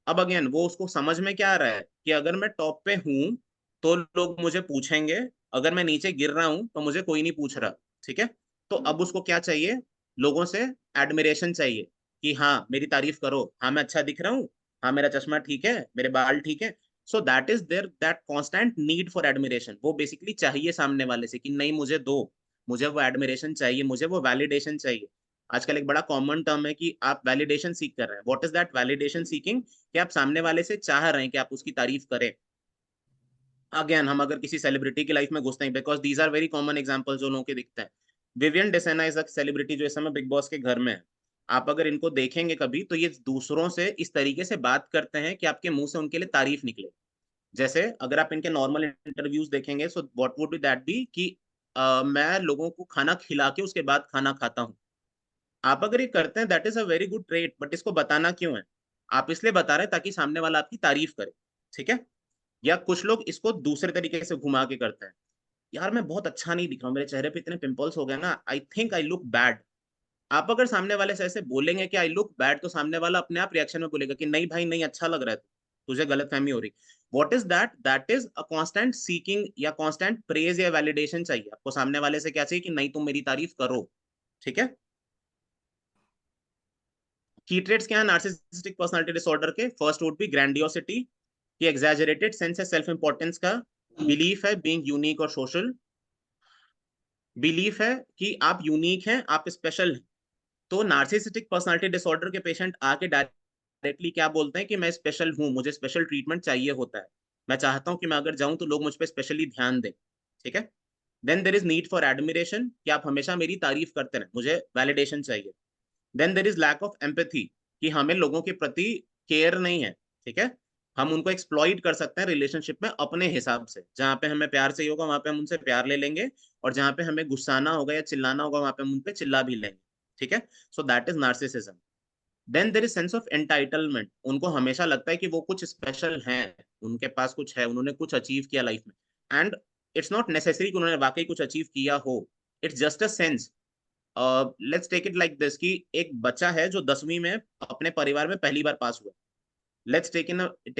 S2: अब अगेन वो उसको समझ में क्या आ रहा है कि अगर मैं टॉप पे हूं तो लोग मुझे पूछेंगे, अगर मैं नीचे गिर रहा हूं तो मुझे कोई नहीं पूछ रहा, ठीक है। तो अब उसको क्या चाहिए? लोगों से एडमिरेशन चाहिए, कि हाँ मेरी तारीफ करो, हाँ मैं अच्छा दिख रहा हूँ, हाँ मेरा चश्मा ठीक है, मेरे बाल ठीक है। So that is there that constant need for admiration, वो बेसिकली चाहिए सामने वाले से कि नहीं मुझे दो, मुझे वो एडमिरेशन चाहिए, मुझे वो वैलिडेशन चाहिए। आजकल एक बड़ा कॉमन टर्म है कि आप वैलिडेशन सीख कर रहे हैं। What is that validation seeking? कि आप सामने वाले से चाह रहे हैं कि आप उसकी तारीफ करें। अगेन हम अगर किसी सेलिब्रिटी की लाइफ में घुसते हैं, because these are very common example जो लोगों के दिखते हैं। Vivian Dsena is a celebrity जो इस समय बिग बॉस के घर में है। आप अगर इनको देखेंगे कभी तो ये दूसरों से इस तरीके से बात करते हैं कि आपके मुंह से उनके लिए तारीफ निकले। जैसे अगर आप इनके नॉर्मल इंटरव्यूज देखेंगे, so what would be that be, कि मैं लोगों को खाना खिला के उसके बाद खाना खाता हूँ। आप अगर ये करते हैं that is a very good trait, but इसको बताना क्यों है? आप इसलिए बता रहे हैं ताकि सामने वाला आपकी तारीफ करे, ठीक है। या कुछ लोग इसको दूसरे तरीके से घुमा के करते हैं, यार मैं बहुत अच्छा नहीं दिख रहा हूँ, मेरे चेहरे पे इतने पिंपल्स हो गए ना, I think I look bad. आप अगर सामने वाले से ऐसे बोलेंगे कि आई लुक बैड, तो सामने वाला अपने आप रिएक्शन में बोलेगा कि नहीं भाई नहीं अच्छा लग रहा है, तुझे गलतफहमी हो रही। What is that? That is a constant seeking या कांस्टेंट प्रेज या वैलिडेशन चाहिए आपको सामने वाले से। क्या चाहिए? कि नहीं तुम मेरी तारीफ करो, ठीक है। की ट्रेट्स क्या है नार्सिसिस्टिक पर्सनालिटी डिसऑर्डर के? फर्स्ट वुड बी ग्रैंडियोसिटी, कि एग्जैजरेटेड सेंस है सेल्फ इंपॉर्टेंस का, बिलीफ है बीइंग यूनिक और सोशल, बिलीफ है कि आप यूनिक हैं, आप स्पेशल हैं। तो नार्सिसिस्टिक पर्सनालिटी डिसऑर्डर के पेशेंट आके डायरेक्टली क्या बोलते हैं कि मैं स्पेशल हूं, मुझे स्पेशल ट्रीटमेंट चाहिए होता है, मैं चाहता हूं कि मैं अगर जाऊं तो लोग मुझ पर स्पेशली ध्यान दें, ठीक है। Then there is need for admiration, कि आप हमेशा मेरी तारीफ करते रहें, मुझे वैलिडेशन चाहिए। Then there is lack of empathy, कि हमें लोगों के प्रति केयर नहीं है, ठीक है। हम उनको एक्सप्लॉइट कर सकते हैं रिलेशनशिप में अपने हिसाब से, जहां पे हमें प्यार चाहिए होगा वहां पे हम उनसे प्यार ले लेंगे, और जहां पे हमें गुस्साना होगा या चिल्लाना होगा वहां पे हम उन पे चिल्ला भी लेंगे, ठीक है। So that is narcissism. Then there is sense of entitlement, उनको हमेशा लगता है कि वो कुछ स्पेशल हैं, उनके पास कुछ है, उन्होंने कुछ अचीव किया लाइफ में। एंड इट्स नॉट नेसेसरी कि उन्होंने वाकई कुछ अचीव किया हो, it's just a sense. Let's take it like this, कि एक बच्चा है जो 10वीं में अपने परिवार में पहली बार पास हुआ, let's take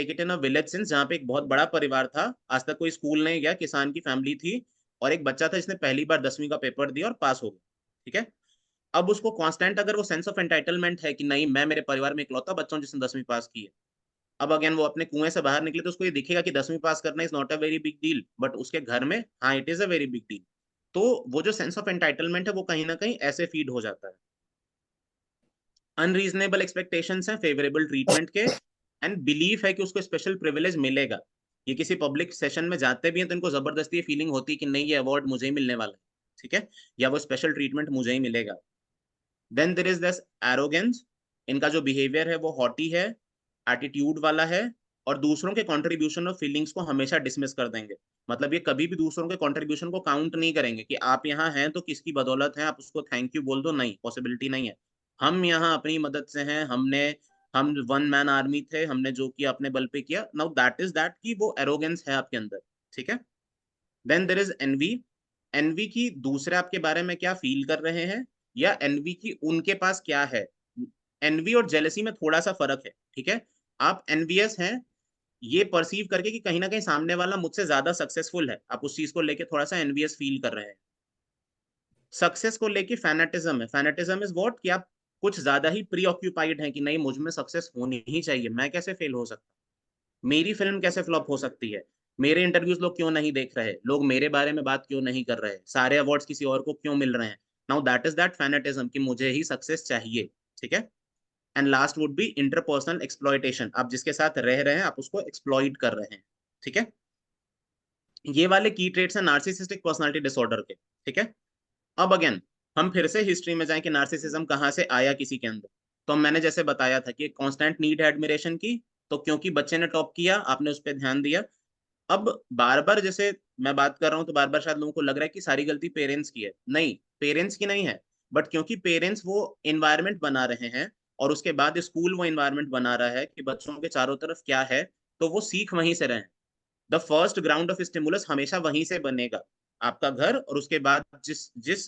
S2: it in a village sense, जहाँ पे एक बहुत बड़ा परिवार था, आज तक कोई स्कूल नहीं गया, किसान की फैमिली थी, और एक बच्चा था जिसने पहली बार 10वीं का पेपर दिया और पास हो गया। ठीक है। अब उसको कांस्टेंट अगर वो सेंस ऑफ एंटाइटलमेंट है कि नहीं मैं मेरे परिवार में इकलौता बच्चा हूं जिसने 10वीं पास की है, अब अगेन वो अपने कुएं से बाहर निकले तो उसको ये दिखेगा कि 10वीं पास करना is not a very big deal, but उसके घर में हाँ it is a very big deal. तो वो जो सेंस ऑफ एंटाइटलमेंट है वो कहीं ना कहीं ऐसे फीड हो जाता है। अनरीजनेबल एक्सपेक्टेशंस हैं फेवरेबल ट्रीटमेंट के, एंड बिलीफ है कि उसको स्पेशल प्रिविलेज मिलेगा। ये किसी पब्लिक सेशन में जाते भी हैं तो इनको जबरदस्ती फीलिंग होती है कि नहीं ये अवार्ड मुझे ही मिलने वाला है, ठीक है, या वो स्पेशल ट्रीटमेंट मुझे ही मिलेगा। Then there is this arrogance, इनका जो बिहेवियर है वो हॉटी है, एटीट्यूड वाला है, और दूसरों के कंट्रीब्यूशन और फीलिंग्स को हमेशा डिसमिस कर देंगे। मतलब ये कभी भी दूसरों के कंट्रीब्यूशन को काउंट नहीं करेंगे कि आप यहाँ हैं तो किसकी बदौलत है, आप उसको थैंक यू बोल दो, नहीं, पॉसिबिलिटी नहीं है। हम यहाँ अपनी मदद से हैं, हम वन मैन आर्मी थे, हमने जो किया अपने बल पे किया। नाउ दैट इज दैट कि वो एरोगेंस है आपके अंदर। ठीक है। Then there is envy, envy की दूसरे आपके बारे में क्या फील कर रहे हैं, या एनवी की उनके पास क्या है। एनवी और जेलसी में थोड़ा सा फर्क है। ठीक है। आप एनवियस हैं ये परसीव करके कि कहीं ना कहीं सामने वाला मुझसे ज्यादा सक्सेसफुल है, आप उस चीज को लेके थोड़ा सा एनवियस फील कर रहे हैं। सक्सेस को लेके फैनेटिज्म है। फैनेटिज्म इज व्हाट, कि आप कुछ ज्यादा ही प्री ऑक्यूपाइड हैं कि नहीं मुझ में सक्सेस होनी ही चाहिए, मैं कैसे फेल हो सकता, मेरी फिल्म कैसे फ्लॉप हो सकती है, मेरे इंटरव्यूज लोग क्यों नहीं देख रहे, लोग मेरे बारे में बात क्यों नहीं कर रहे, सारे अवार्ड्स किसी और को क्यों मिल रहे हैं। Now that is that fanaticism कि मुझे ही सक्सेस चाहिए। ठीक है। And last would be interpersonal exploitation, आप जिसके साथ रह रहे हैं आप उसको एक्सप्लॉइट कर रहे हैं। ठीक है। ये वाले की ट्रेट्स हैं नार्सिसिस्टिक पर्सनालिटी डिसऑर्डर के। ठीक है। अब अगेन हम फिर से हिस्ट्री में जाएं कि नार्सिसिज्म कहाँ से आया किसी के अंदर। तो मैंने जैसे बताया था कि एक कांस्टेंट नीड है एडमिरेशन की, तो क्योंकि बच्चे ने टॉप किया आपने उस पर ध्यान दिया। अब बार बार जैसे मैं बात कर रहा हूँ तो बार बार शायद लोगों को लग रहा है कि सारी गलती पेरेंट्स की है, नहीं, पेरेंट्स की नहीं है। बट क्योंकि पेरेंट्स वो इन्वायरमेंट बना रहे हैं और उसके बाद स्कूल वो इन्वायरमेंट बना रहा है कि बच्चों के चारों तरफ क्या है, तो वो सीख वहीं से रहे। The first ground of stimulus हमेशा वहीं से बनेगा, आपका घर, और उसके बाद जिस जिस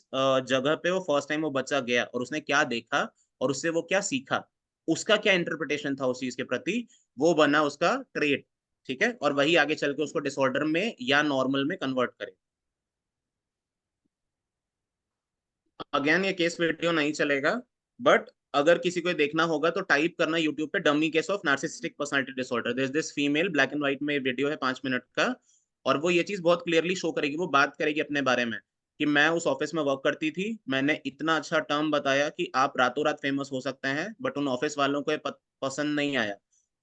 S2: जगह पे वो फर्स्ट टाइम वो बच्चा गया और उसने क्या देखा और उससे वो क्या सीखा, उसका क्या इंटरप्रिटेशन था उस चीज के प्रति, वो बना उसका ट्रेट। ठीक है। और वही आगे चल के उसको डिसऑर्डर में या नॉर्मल में कन्वर्ट करे। अगेन ये केस वीडियो नहीं चलेगा, बट अगर किसी को देखना होगा तो टाइप करना यूट्यूब पे dummy case of narcissistic personality disorder, this this female, black and white में वीडियो है 5 मिनट का। और वो ये चीज बहुत क्लियरली शो करेगी, वो बात करेगी अपने बारे में कि मैं उस ऑफिस में वर्क करती थी, मैंने इतना अच्छा टर्म बताया कि आप रातों रात फेमस हो सकते हैं, बट उन ऑफिस वालों को ये पसंद नहीं आया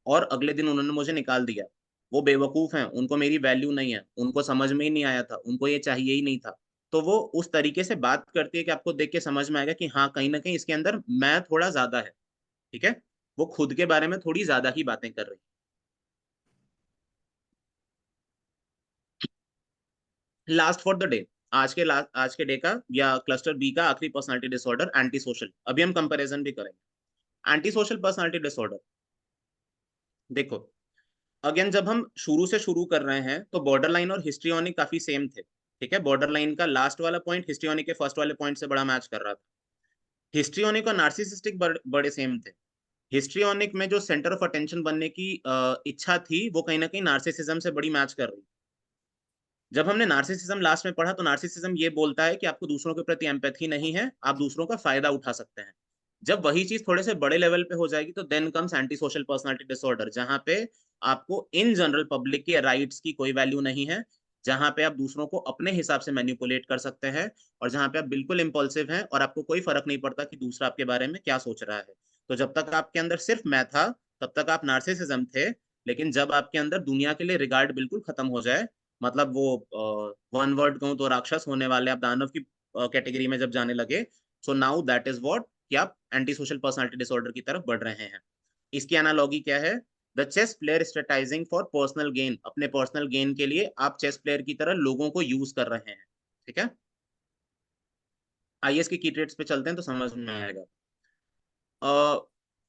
S2: और अगले दिन उन्होंने मुझे निकाल दिया। वो बेवकूफ हैं, उनको मेरी वैल्यू नहीं है, उनको समझ में ही नहीं आया था, उनको ये चाहिए ही नहीं था। तो वो उस तरीके से बात करती है कि आपको देख के समझ में आएगा कि हाँ कहीं ना कहीं इसके अंदर मैं थोड़ा ज्यादा है। ठीक है। वो खुद के बारे में थोड़ी ज्यादा ही बातें कर रही है। लास्ट फॉर द डे, आज के डे का या क्लस्टर बी का आखिरी पर्सनालिटी डिसऑर्डर, एंटी सोशल। अभी हम कंपैरिजन भी करेंगे। एंटी सोशल पर्सनालिटी डिसऑर्डर, देखो अगेन जब हम शुरू से शुरू कर रहे हैं तो बॉर्डर लाइन और हिस्ट्रियोनिक काफी सेम थे। ठीक है। बॉर्डर लाइन का लास्ट वाला पॉइंट हिस्ट्रियोनिक के फर्स्ट वाले पॉइंट से बड़ा मैच कर रहा था। हिस्ट्रियोनिक और नार्सिसिस्टिक बड़े सेम थे। हिस्ट्रियोनिक में जो सेंटर ऑफ अटेंशन बनने की इच्छा थी वो कहीं ना कहीं नार्सिसिज्म से बड़ी मैच कर रही। जब हमने नार्सिसिज्म लास्ट में पढ़ा तो नार्सिसिज्म ये बोलता है कि आपको दूसरों के प्रति एम्पैथी नहीं है, आप दूसरों का फायदा उठा सकते हैं। जब वही चीज थोड़े से बड़े लेवल पे हो जाएगी तो then comes anti social personality disorder, जहां पे आपको इन जनरल पब्लिक के राइट्स की कोई वैल्यू नहीं है, जहां पे आप दूसरों को अपने हिसाब से मैनिपुलेट कर सकते हैं, और जहां पे आप बिल्कुल इम्पल्सिव हैं और आपको कोई फर्क नहीं पड़ता कि दूसरा आपके बारे में क्या सोच रहा है। तो जब तक आपके अंदर सिर्फ मैं था तब तक आप नार्सिसिज्म थे, लेकिन जब आपके अंदर दुनिया के लिए रिगार्ड बिल्कुल खत्म हो जाए, मतलब वो वन वर्ड कहूँ तो राक्षस होने वाले आप दानव की कैटेगरी में जब जाने लगे, so now that is what कि आप एंटी सोशल पर्सनालिटी डिसऑर्डर की तरफ बढ़ रहे हैं। इसकी एनालॉजी क्या है, the chess player strategizing for personal gain, अपने पर्सनल गेन के लिए आप चेस प्लेयर की तरह लोगों को यूज कर रहे हैं। ठीक है। आईएएस की ट्रेड्स पे चलते हैं तो समझ में आएगा।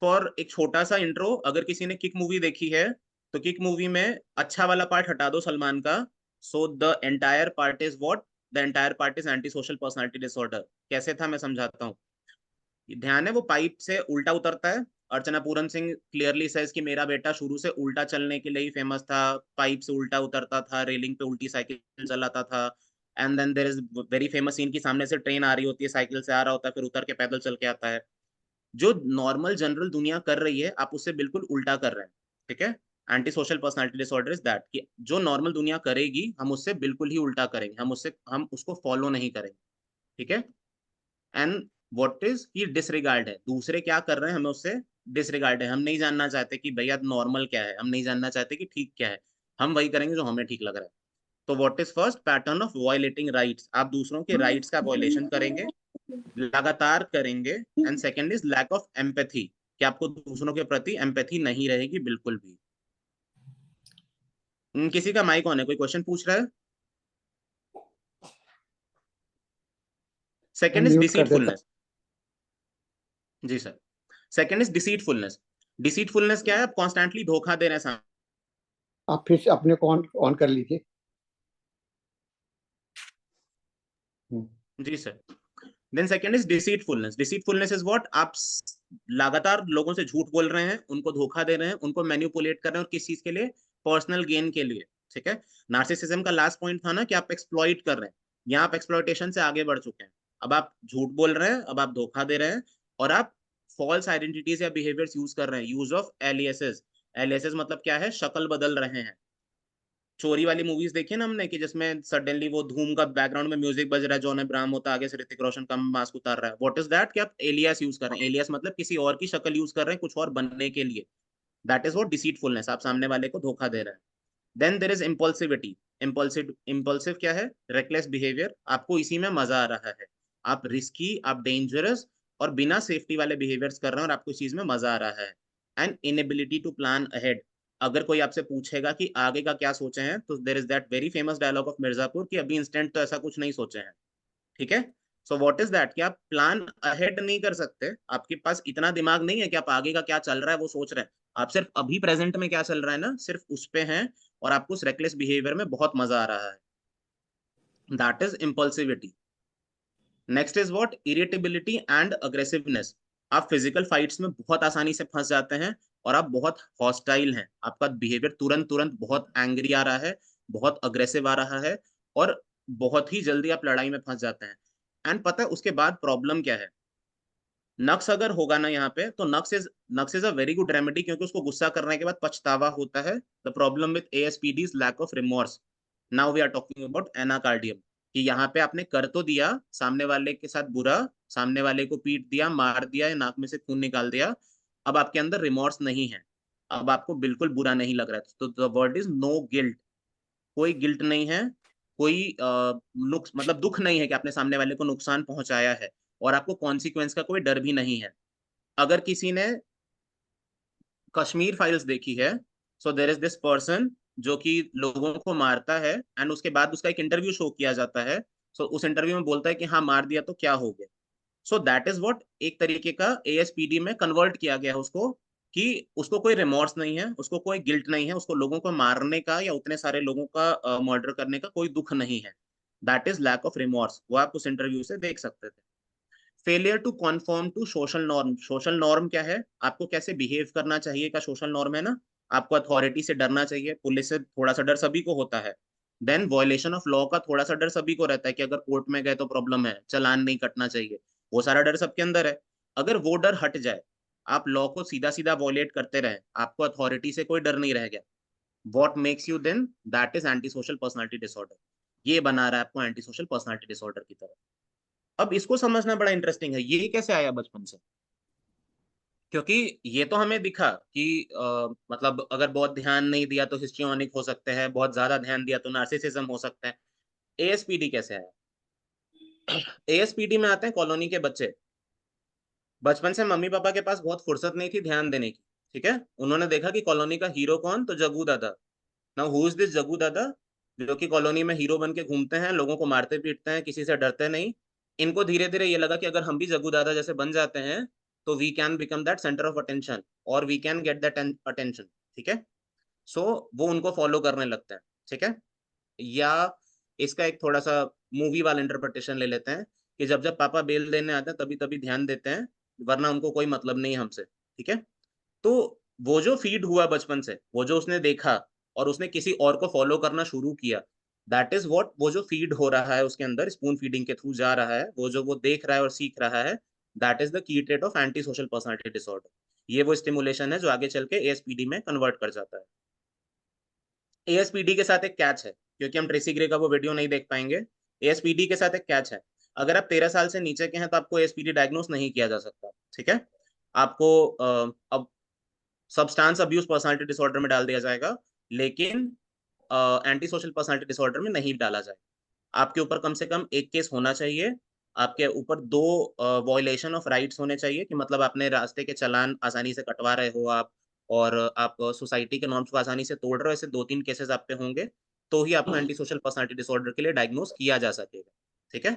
S2: फॉर एक छोटा सा इंट्रो, अगर किसी ने किक मूवी देखी है तो किक मूवी में अच्छा वाला पार्ट हटा दो सलमान का, so the entire part is what, the entire part is anti social personality disorder. कैसे था मैं समझाता हूँ। ध्यान है वो पाइप से उल्टा उतरता है, अर्चना पूरन सिंह क्लियरली सेज कि मेरा बेटा शुरू से उल्टा चलने के लिए ही फेमस था, पाइप से उल्टा उतरता था, रेलिंग पे उल्टी साइकिल चलाता था। And then there is very famous scene कि सामने से ट्रेन आ रही होती है, साइकिल से आ रहा होता है, फिर उतर के पैदल चल के आता है। जो नॉर्मल जनरल दुनिया कर रही है आप उससे बिल्कुल उल्टा कर रहे हैं, ठीक है। Anti social personality disorder is that कि जो नॉर्मल दुनिया करेगी हम उससे बिल्कुल ही उल्टा करेंगे, हम उसको फॉलो नहीं करेंगे, ठीक है। एंड व्हाट इज की डिसरिगार्ड है, दूसरे क्या कर रहे हैं हमें उससे डिसरिगार्ड है। हम नहीं जानना चाहते कि भैया नॉर्मल क्या है, हम नहीं जानना चाहते कि ठीक क्या है, हम वही करेंगे जो हमें ठीक लग रहा है। तो what is first pattern of violating rights, आप दूसरों के राइट्स का वायलेशन करेंगे, लगातार करेंगे। And second is lack of empathy, कि आपको दूसरों के प्रति एम्पैथी नहीं रहेगी बिल्कुल भी। किसी का माइक ऑन है, कोई क्वेश्चन पूछ रहा है? सेकंड इज
S4: म्यूट कर देता।
S2: डिसीटफुलनेस। जी sir. Second is deceitfulness. Deceitfulness क्या है? आप कॉन्स्टेंटली धोखा दे रहे हैं।
S4: आप फिर से अपने को ऑन कर लीजिए।
S2: जी sir. Then second is deceitfulness. Deceitfulness is what, आप लगातार लोगों से झूठ बोल रहे हैं, उनको धोखा दे रहे हैं, उनको मैनिपुलेट कर रहे हैं, और किस चीज के लिए? पर्सनल गेन के लिए, ठीक है। नार्सिसिज्म का लास्ट पॉइंट था ना कि आप एक्सप्लॉइट कर रहे हैं, यहाँ आप एक्सप्लॉइटेशन से आगे बढ़ चुके हैं। अब आप झूठ बोल रहे हैं, अब आप धोखा दे रहे हैं, और आप फॉल्स आइडेंटिटीज या बिहेवियर्स यूज कर रहे हैं, यूज ऑफ एलियासेस। एलियासेस मतलब क्या है? शक्ल बदल रहे हैं। चोरी वाली मूवीज देखी ना हमने, कि जिसमें सडनली वो धूम का बैकग्राउंड में म्यूजिक बज रहा है, जॉन अब्राहम होता है, आगे से ऋतिक रोशन का मास्क उतार रहा है। What is that? कि आप एलियास यूज कर रहे हैं। एलियास मतलब किसी और की शक्ल यूज कर रहे हैं कुछ और बनने के लिए। दैट इज व्हाट डिसीटफुलनेस, आप सामने वाले को धोखा दे रहे हैं। Then there is impulsivity. Impulsive क्या है? रेकलेस बिहेवियर, आपको इसी में मजा आ रहा है, आप रिस्की, आप डेंजरस और बिना सेफ्टी वाले बिहेवियर्स कर रहे हैं और आपको इस चीज में मजा आ रहा है। And inability to plan ahead, अगर कोई आपसे पूछेगा कि आगे का क्या सोचे हैं, तो there is that very famous dialogue of Mirzapur कि अभी इंस्टेंट तो ऐसा कुछ नहीं सोचे हैं, ठीक है। सो व्हाट इज दैट कि आप प्लान अहेड नहीं कर सकते, आपके पास इतना दिमाग नहीं है कि आप आगे का क्या चल रहा है वो सोच रहे हैं। आप सिर्फ अभी प्रेजेंट में क्या चल रहा है ना, सिर्फ उस पे हैं, और आपको उस रेकलेस बिहेवियर में बहुत मजा आ रहा है। That is impulsivity. Next is what? Irritability and aggressiveness. आप फिजिकल फाइट्स में बहुत आसानी से फंस जाते हैं, और आप बहुत हॉस्टाइल हैं, आपका बिहेवियर तुरंत तुरंत बहुत एंग्री आ रहा है, बहुत अग्रेसिव आ रहा है, और बहुत ही जल्दी आप लड़ाई में फंस जाते हैं। एंड पता है उसके बाद प्रॉब्लम क्या है? नक्स अगर होगा ना यहाँ पे, तो nux is a very good remedy, क्योंकि उसको गुस्सा करने के बाद पछतावा होता है। The problem with ASPD is lack of remorse. Now we are talking about anacardium, कि यहाँ पे आपने कर तो दिया सामने वाले के साथ बुरा, सामने वाले को पीट दिया, मार दिया, या नाक में से खून निकाल दिया, अब आपके अंदर रिमोर्स नहीं है, अब आपको बिल्कुल बुरा नहीं लग रहा है। तो the word is no guilt, कोई गिल्ट नहीं है, कोई नुक्स मतलब दुख नहीं है कि आपने सामने वाले को नुकसान पहुंचाया है, और आपको कॉन्सिक्वेंस का कोई डर भी नहीं है। अगर किसी ने कश्मीर फाइल्स देखी है, so there is this person जो कि लोगों को मारता है, एंड उसके बाद उसका एक इंटरव्यू शो किया जाता है। सो उस इंटरव्यू में बोलता है कि हाँ मार दिया तो क्या हो गया। सो दैट इज व्हाट, एक तरीके का एएसपीडी में कन्वर्ट किया गया है उसको, कि उसको कोई रिमोर्स नहीं है, उसको कोई गिल्ट नहीं है, उसको लोगों को मारने का या उतने सारे लोगों का मर्डर करने का कोई दुख नहीं है। That is lack of remorse, वो आप उस इंटरव्यू से देख सकते थे। Failure to conform to social norm. Social norm क्या है? आपको कैसे बिहेव करना चाहिए का सोशल नॉर्म है ना। आपको अथॉरिटी से डरना चाहिए, पुलिस से थोड़ा सा डर सभी को होता है। देन वॉयलेशन ऑफ लॉ का थोड़ा सा डर सभी को रहता है, कि अगर कोर्ट में गए तो प्रॉब्लम है, चालान नहीं कटना चाहिए, वो सारा डर सबके अंदर है। अगर वो डर हट जाए, आप लॉ को सीधा सीधा वॉयलेट करते रहे, आपको अथॉरिटी से कोई डर नहीं रह गया, what makes you then? That is anti social personality disorder. ये बना रहा है आपको एंटी सोशल पर्सनैलिटी डिसऑर्डर की तरह। अब इसको समझना बड़ा इंटरेस्टिंग है, ये कैसे आया बचपन से। क्योंकि ये तो हमें दिखा कि मतलब अगर बहुत ध्यान नहीं दिया तो हिस्ट्रियोनिक हो सकते हैं, बहुत ज्यादा ध्यान दिया तो नार्सिसिज्म हो सकता है। एएसपीडी कैसे आया? एएसपीडी में आते हैं कॉलोनी के बच्चे। बचपन से मम्मी पापा के पास बहुत फुर्सत नहीं थी ध्यान देने की, ठीक है। उन्होंने देखा कि कॉलोनी का हीरो कौन, तो जग्गू दादा। Now who is this Jaggu दादा? जो कि कॉलोनी में हीरो बन के घूमते हैं, लोगों को मारते पीटते हैं, किसी से डरते नहीं। इनको धीरे धीरे ये लगा कि अगर हम भी जग्गू दादा जैसे बन जाते हैं, तो we can become that centre of attention, और we can get that attention, ठीक है। सो वो उनको फॉलो करने लगते हैं, ठीक है। या इसका एक थोड़ा सा मूवी वाला इंटरप्रिटेशन ले लेते हैं, कि जब जब पापा बेल देने आते हैं तभी तभी ध्यान देते हैं, वरना उनको कोई मतलब नहीं है हमसे, ठीक है। तो वो जो फीड हुआ बचपन से, वो जो उसने देखा और उसने किसी और को फॉलो करना शुरू किया, दैट इज व्हाट, वो जो फीड हो रहा है उसके अंदर, स्पून फीडिंग के थ्रू जा रहा है, वो जो वो देख रहा है और सीख रहा है, that is the key trait of anti social personality disorder. ये वो स्टिमुलेशन है जो आगे चल के एएसपीडी में कन्वर्ट कर जाता है। एएसपीडी के साथ एक कैच है, क्योंकि हम ट्रेसी ग्रे का वो वीडियो नहीं देख पाएंगे। एएसपीडी के साथ एक कैच है, अगर आप 13 साल से नीचे के हैं तो आपको एएसपीडी डायग्नोस नहीं किया जा सकता, ठीक है। आपको अब सब्सटेंस अब्यूज पर्सनालिटी डिसऑर्डर में डाल दिया जाएगा, लेकिन एंटी सोशल पर्सनालिटी डिसऑर्डर में नहीं डाला जाएगा। आपके ऊपर कम से कम एक केस होना चाहिए, आपके ऊपर 2 वॉयलेशन ऑफ राइट्स होने चाहिए, कि मतलब आपने रास्ते के चालान आसानी से कटवा रहे हो आप, और आप सोसाइटी के नॉर्म्स को आसानी से तोड़ रहे हो, ऐसे 2-3 केसेस आप पे होंगे, तो ही आपको एंटी सोशल पर्सनालिटी डिसऑर्डर के लिए डायग्नोस किया जा सकेगा, ठीक है।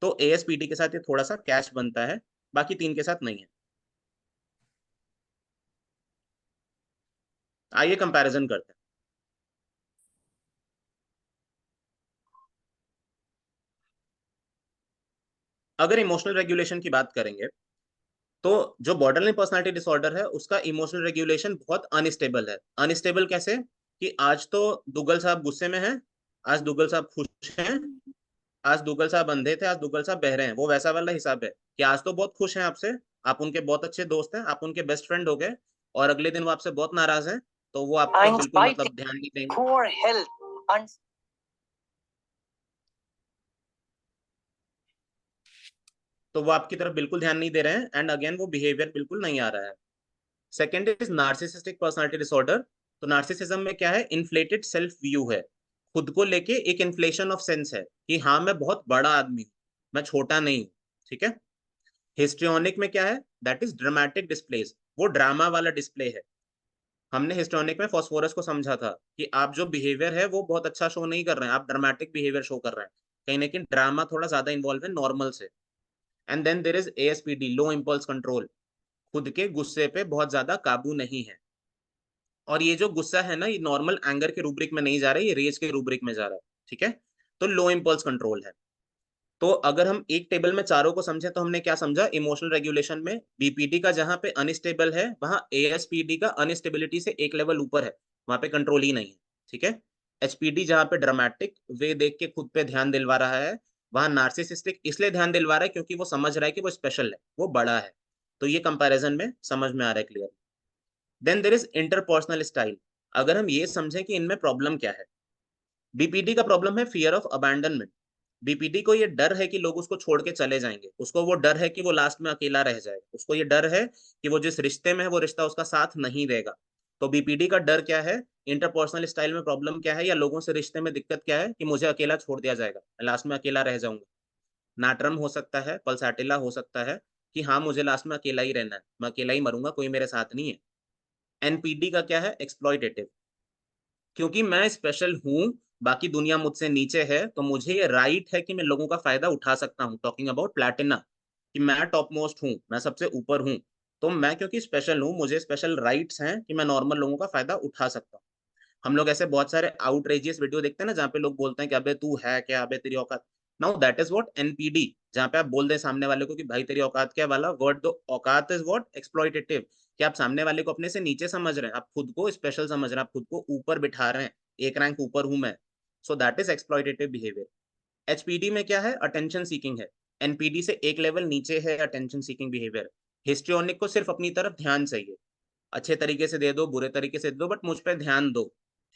S2: तो एएसपीडी के साथ ये थोड़ा सा कैच बनता है, बाकी 3 के साथ नहीं है। आइए कंपैरिजन करते हैं। अगर इमोशनल रेगुलेशन की बात करेंगे, तो जो बॉर्डरलाइन पर्सनालिटी डिसऑर्डर है उसका इमोशनल रेगुलेशन बहुत अनस्टेबल है। अनस्टेबल कैसे, कि आज तो दुग्गल साहब गुस्से में हैं, आज दुग्गल साहब खुश हैं, आज दुग्गल साहब अंधे थे, आज दुग्गल साहब बहरे हैं, वो वैसा वाला हिसाब है कि आज तो बहुत खुश हैं आपसे, आप उनके बहुत अच्छे दोस्त हैं, आप उनके बेस्ट फ्रेंड हो गए, और अगले दिन वो आपसे बहुत नाराज हैं, तो वो आप पर बिल्कुल मतलब ध्यान नहीं देंगे। तो वो आपकी तरफ बिल्कुल ध्यान नहीं दे रहे हैं, एंड अगेन वो बिहेवियर बिल्कुल नहीं आ रहा है। Second is narcissistic personality disorder. तो नार्सिसिज्म में क्या है, इन्फ्लेटेड सेल्फ व्यू है, खुद को लेके एक इन्फ्लेशन ऑफ सेंस है कि हाँ मैं बहुत बड़ा आदमी हूँ, मैं छोटा नहीं हूँ, ठीक है। हिस्ट्रियोनिक में क्या है, दैट इज ड्रामेटिक डिस्प्लेस, वो ड्रामा वाला डिस्प्ले है। हमने हिस्ट्रियोनिक में फॉस्फोरस को समझा था कि आप जो बिहेवियर है वो बहुत अच्छा शो नहीं कर रहे हैं, आप ड्रामेटिक बिहेवियर शो कर रहे हैं, कहीं ना कहीं ड्रामा थोड़ा ज्यादा इन्वॉल्व है नॉर्मल से। And then there is ASPD, low impulse control, खुद के गुस्से पे बहुत ज्यादा काबू नहीं है। और ये जो गुस्सा है ना, ये नॉर्मल एंगर के रूब्रिक में नहीं जा रहा है, ये रेज के रूब्रिक में जा रहा है, ठीक है। तो लो इम्पल्स कंट्रोल है। तो अगर हम एक टेबल में चारों को समझे तो हमने क्या समझा, इमोशनल रेगुलेशन में बीपीडी का जहां पे अनस्टेबल है, वहां एएसपीडी का अनस्टेबिलिटी से एक लेवल ऊपर है, वहां पे कंट्रोल ही नहीं है, ठीक है। एचपीडी जहां पे ड्रामेटिक वे देख के खुद पे ध्यान दिलवा रहा है, वहां नार्सिसिस्टिक इसलिए ध्यान दिलवा रहा है क्योंकि वो समझ रहा है कि वो स्पेशल है, वो बड़ा है। तो ये कंपैरिजन में समझ में आ रहा है clear. Then there is interpersonal style. अगर हम ये समझें कि इनमें प्रॉब्लम क्या है, बीपीडी का प्रॉब्लम है फियर ऑफ अबैंडनमेंट। बीपीडी को ये डर है कि लोग उसको छोड़ के चले जाएंगे, उसको वो डर है कि वो लास्ट में अकेला रह जाएगा, उसको ये डर है कि वो जिस रिश्ते में है वो रिश्ता उसका साथ नहीं देगा। तो बीपीडी का डर क्या है, इंटरपर्सनल स्टाइल में प्रॉब्लम क्या है, या लोगों से रिश्ते में दिक्कत क्या है, कि मुझे अकेला छोड़ दिया जाएगा, लास्ट में अकेला रह जाऊंगा। नाटरम हो सकता है, पल्साटिला हो सकता है, कि हाँ मुझे लास्ट में अकेला ही रहना है, मैं अकेला ही मरूंगा, कोई मेरे साथ नहीं है। एनपीडी का क्या है, एक्सप्लॉइटेटिव, क्योंकि मैं स्पेशल हूँ, बाकी दुनिया मुझसे नीचे है, तो मुझे ये राइट है कि मैं लोगों का फायदा उठा सकता हूँ। टॉकिंग अबाउट प्लैटिना, कि मैं टॉप मोस्ट हूँ, मैं सबसे ऊपर हूँ, तो मैं क्योंकि स्पेशल हूँ, मुझे स्पेशल राइट्स हैं कि मैं नॉर्मल लोगों का फायदा उठा सकता हूँ। हम लोग ऐसे बहुत सारे आउटरेजियस वीडियो देखते हैं ना, जहाँ पे लोग बोलते हैं कि अबे तू है क्या, अबे तेरी औकात। Now that is what NPD, जहाँ पे आप बोल दें सामने वाले को कि भाई तेरी औकात क्या, वाला वर्ड, दो औकात इज व्हाट एक्सप्लॉइटेटिव, कि आप सामने वाले को अपने से नीचे समझ रहे हैं, आप खुद को स्पेशल समझ रहे हैं, आप खुद को ऊपर बिठा रहे हैं, एक रैंक ऊपर हूं मैं। So that is exploitative behaviour. HPD में क्या है, अटेंशन सीकिंग है, एनपीडी से एक लेवल नीचे है अटेंशन सीकिंग बिहेवियर। हिस्ट्रियोनिक को सिर्फ अपनी तरफ ध्यान चाहिए, अच्छे तरीके से दे दो, बुरे तरीके से दे दो, बट मुझ पे ध्यान दो,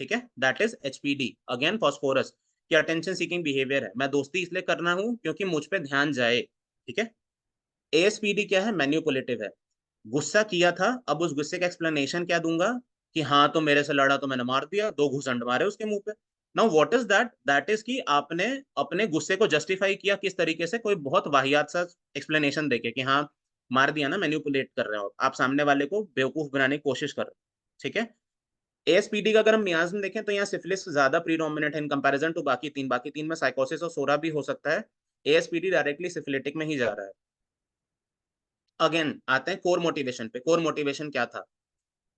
S2: ठीक है। That is HPD. Again phosphorus, कि अटेंशन सीकिंग बिहेवियर है, मैं दोस्ती इसलिए करना हूं क्योंकि मुझ पे ध्यान जाए, ठीक है। एएसपीडी क्या है, मैन्युपुलेटिव है, गुस्सा किया था, अब उस गुस्से का एक्सप्लेनेशन क्या दूंगा, कि हाँ तो मेरे से लड़ा तो मैंने मार दिया, 2 घुसंड मारे उसके मुंह पे। Now what is that, that is कि आपने अपने गुस्से को जस्टिफाई किया किस तरीके से, कोई बहुत वाहियात सा एक्सप्लेनेशन देके, कि हाँ मार दिया ना, मैन्युपुलेट कर रहे हो आप सामने वाले को बेवकूफ बनाने की कोशिश कर रहे हो, ठीक है। एएसपीडी का अगर हम मियाज में देखें तो यहाँ सिफिलिस ज्यादा प्रीडोमिनेट है इन कंपैरिजन टू बाकी तीन में साइकोसिस और सोरा भी हो सकता है, एएसपीडी डायरेक्टली सिफिलिटिक में ही जा रहा है। अगेन आते हैं कोर मोटिवेशन पे। कोर मोटिवेशन क्या था,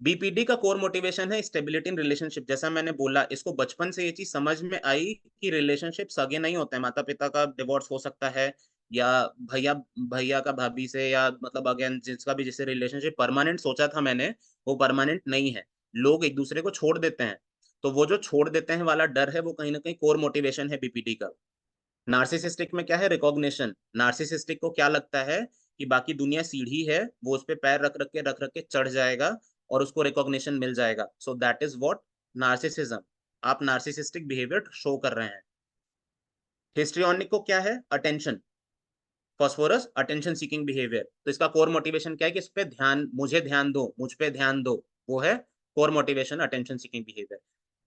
S2: बीपीडी का कोर मोटिवेशन है स्टेबिलिटी इन रिलेशनशिप। जैसा मैंने बोला, इसको बचपन से ये चीज समझ में आई कि रिलेशनशिप सगे नहीं होते हैं, माता पिता का डिवोर्स हो सकता है, या भैया भैया का भाभी से, या मतलब अगेन जिसका भी जिससे रिलेशनशिप परमानेंट सोचा था मैंने, वो परमानेंट नहीं है। लोग एक दूसरे को छोड़ देते हैं, तो वो जो छोड़ देते हैं वाला डर है, वो कहीं ना कहीं कोर मोटिवेशन है बीपीडी का। नार्सिसिस्टिक में क्या है? रिकॉग्निशन। नार्सिसिस्टिक को क्या लगता है कि बाकी दुनिया सीढ़ी है, वो उस पे पैर रख रख के चढ़ जाएगा और उसको रिकॉग्निशन मिल जाएगा। सो दैट इज व्हाट नार्सिसिज्म। आप नार्सिसिस्टिक बिहेवियर शो कर रहे हैं। हिस्ट्रियोनिक को क्या है? Attention. Phosphorus attention seeking behaviour. तो इसका कोर मोटिवेशन क्या है कि इस पे ध्यान, मुझे ध्यान दो, मुझ पे ध्यान दो, वो है core motivation, attention seeking behaviour.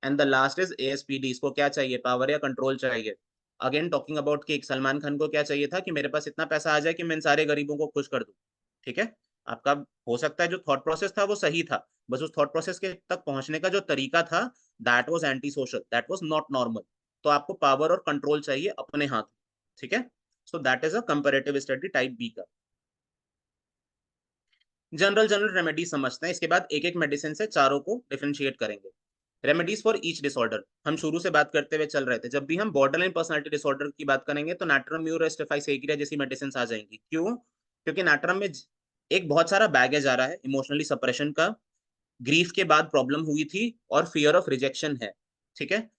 S2: And the last is ASPD. इसको क्या चाहिए? पावर या कंट्रोल चाहिए। अगेन टॉकिंग अबाउट कि सलमान खान को क्या चाहिए था कि मेरे पास इतना पैसा आ जाए कि मैं इन सारे गरीबों को खुश कर दूं। ठीक है, आपका हो सकता है जो थॉट प्रोसेस था वो सही था, बस उस थॉट प्रोसेस के तक पहुंचने का जो तरीका था, that was anti social, that was not normal. तो आपको पावर और कंट्रोल चाहिए अपने हाथ। ठीक है, so that is a comparative study type B का। जनरल जनरल रेमेडी समझते हैं, इसके बाद एक एक मेडिसिन से चारों को डिफरेंशिएट करेंगे। Remedies for each disorder. हम शुरू से बात करते हुए चल रहे थे, जब भी हम बॉर्डरलाइन पर्सनालिटी डिसऑर्डर की बात करेंगे तो नाट्रम म्यूर स्टेफाइसेग्रिया जैसी मेडिसिन आ जाएंगी। क्यों? क्योंकि नाट्रम में एक बहुत सारा बैगेज आ रहा है इमोशनली सप्रेशन का, ग्रीफ के बाद प्रॉब्लम हुई थी, और फियर ऑफ रिजेक्शन है। ठीक है,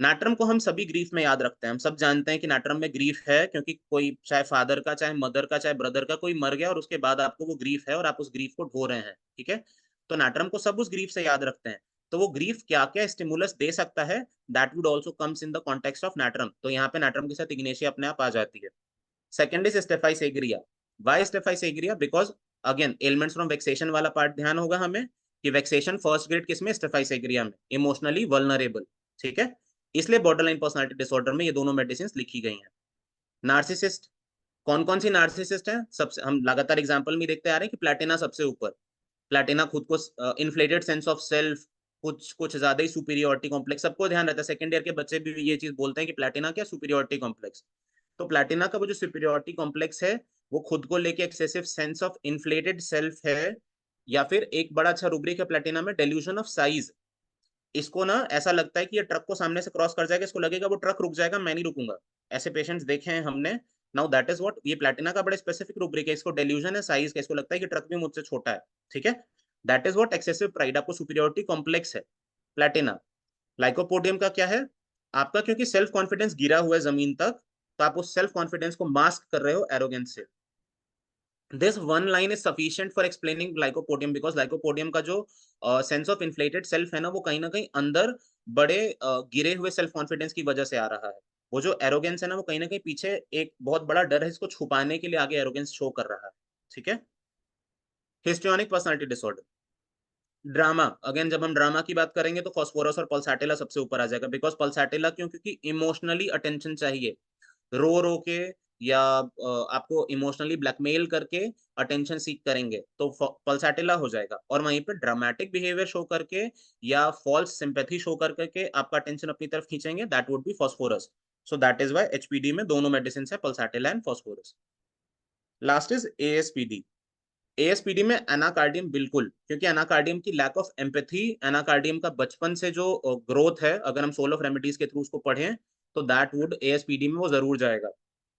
S2: नाट्रम को हम सभी ग्रीफ में याद रखते हैं, हम सब जानते हैं कि नाट्रम में ग्रीफ है, क्योंकि कोई चाहे फादर का, चाहे मदर का, चाहे ब्रदर का कोई मर गया और उसके बाद आपको वो ग्रीफ है और आप उस ग्रीफ को ढो रहे हैं। ठीक है, तो नाट्रम को सब उस ग्रीफ से याद रखते हैं। तो वो ग्रीफ क्या क्या स्टिमुलस दे सकता है, that would also comes in the context of natrum. तो यहाँ पे नाट्रम के साथ इग्नेशिया अपने आप आ जाती है। Second is staphysagria. Why staphysagria? Because again elements from vexation वाला पार्ट ध्यान होगा हमें कि वेक्सेशन फर्स्ट ग्रेड किसमें? स्टेफाइसेग्रिया में, इमोशनली वल्नरेबल। ठीक है, इसलिए बॉर्डरलाइन पर्सनालिटी डिसऑर्डर में ये दोनों मेडिसिन लिखी गई हैं। नार्सिसिस्ट, कौन कौन सी नार्सिसिस्ट है? सबसे हम लगातार एग्जांपल में देखते आ रहे हैं कि प्लैटिना सबसे ऊपर। प्लैटिना खुद को इन्फ्लेटेड सेंस ऑफ सेल्फ, कुछ कुछ ज्यादा ही सुपीरियोरिटी कॉम्प्लेक्स, सबको ध्यान रहता है, सेकंड ईयर के बच्चे भी ये चीज बोलते हैं कि प्लैटिना क्या? Superiority complex. तो प्लैटिना का वो जो सुपीरियोरिटी कॉम्प्लेक्स है, वो खुद को लेके excessive sense of inflated self है, या फिर एक बड़ा अच्छा रूब्रिक है प्लैटिना में, डेल्यूजन ऑफ साइज। इसको ना ऐसा लगता है कि ये ट्रक को सामने से क्रॉस कर जाएगा, इसको लगेगा वो ट्रक रुक जाएगा, मैं नहीं रुकूंगा। ऐसे पेशेंट्स देखे हैं हमने। नाउ दैट इज व्हाट, ये प्लैटिना का बड़ा स्पेसिफिक रूब्रिक है, इसको डेल्यूजन है साइज का, इसको लगता है कि ट्रक भी मुझसे छोटा है। ठीक है, that is what excessive pride, आपको सुपीरियोरिटी कॉम्प्लेक्स है प्लैटिना। लाइकोपोडियम का क्या है? आपका क्योंकि सेल्फ कॉन्फिडेंस गिरा हुआ है जमीन तक, तो आप उस सेल्फ कॉन्फिडेंस को मास्क कर रहे हो एरोगेंस से। This one line is sufficient for explaining lycopodium, because lycopodium का जो सेंस ऑफ इन्फ्लेटेड सेल्फ है ना, वो कहीं ना कहीं अंदर बड़े गिरे हुए सेल्फ कॉन्फिडेंस की वजह से आ रहा है। वो जो एरोगेंस है ना, वो कहीं ना कहीं पीछे एक बहुत बड़ा डर है, इसको छुपाने के लिए आगे एरोगेंस शो कर रहा है। ठीक है, histrionic personality disorder. Drama, again जब हम ड्रामा की बात करेंगे तो फॉस्फोरस और पल्साटिला सबसे ऊपर आ जाएगा। बिकॉज पल्साटिला क्यों? क्योंकि इमोशनली अटेंशन चाहिए, रो रो के या आपको इमोशनली ब्लैकमेल करके अटेंशन सीख करेंगे, तो पल्साटिला हो जाएगा। और वहीं पे ड्रामेटिक बिहेवियर शो करके या फॉल्स सिंपैथी शो करके आपका अटेंशन अपनी तरफ खींचेंगे, that would be phosphorus. So that is why HPD में दोनों मेडिसिन है, pulsatilla and phosphorus. Last is ASPD. ASPD में एनाकार्डियम, बिल्कुल, क्योंकि एनाकार्डियम की लैक ऑफ एम्पैथी, एनाकार्डियम का बचपन से जो ग्रोथ है, अगर हम सोल ऑफ रेमेडीज के थ्रू उसको पढ़ें तो दैट वुड एएसपीडी में वो जरूर जाएगा।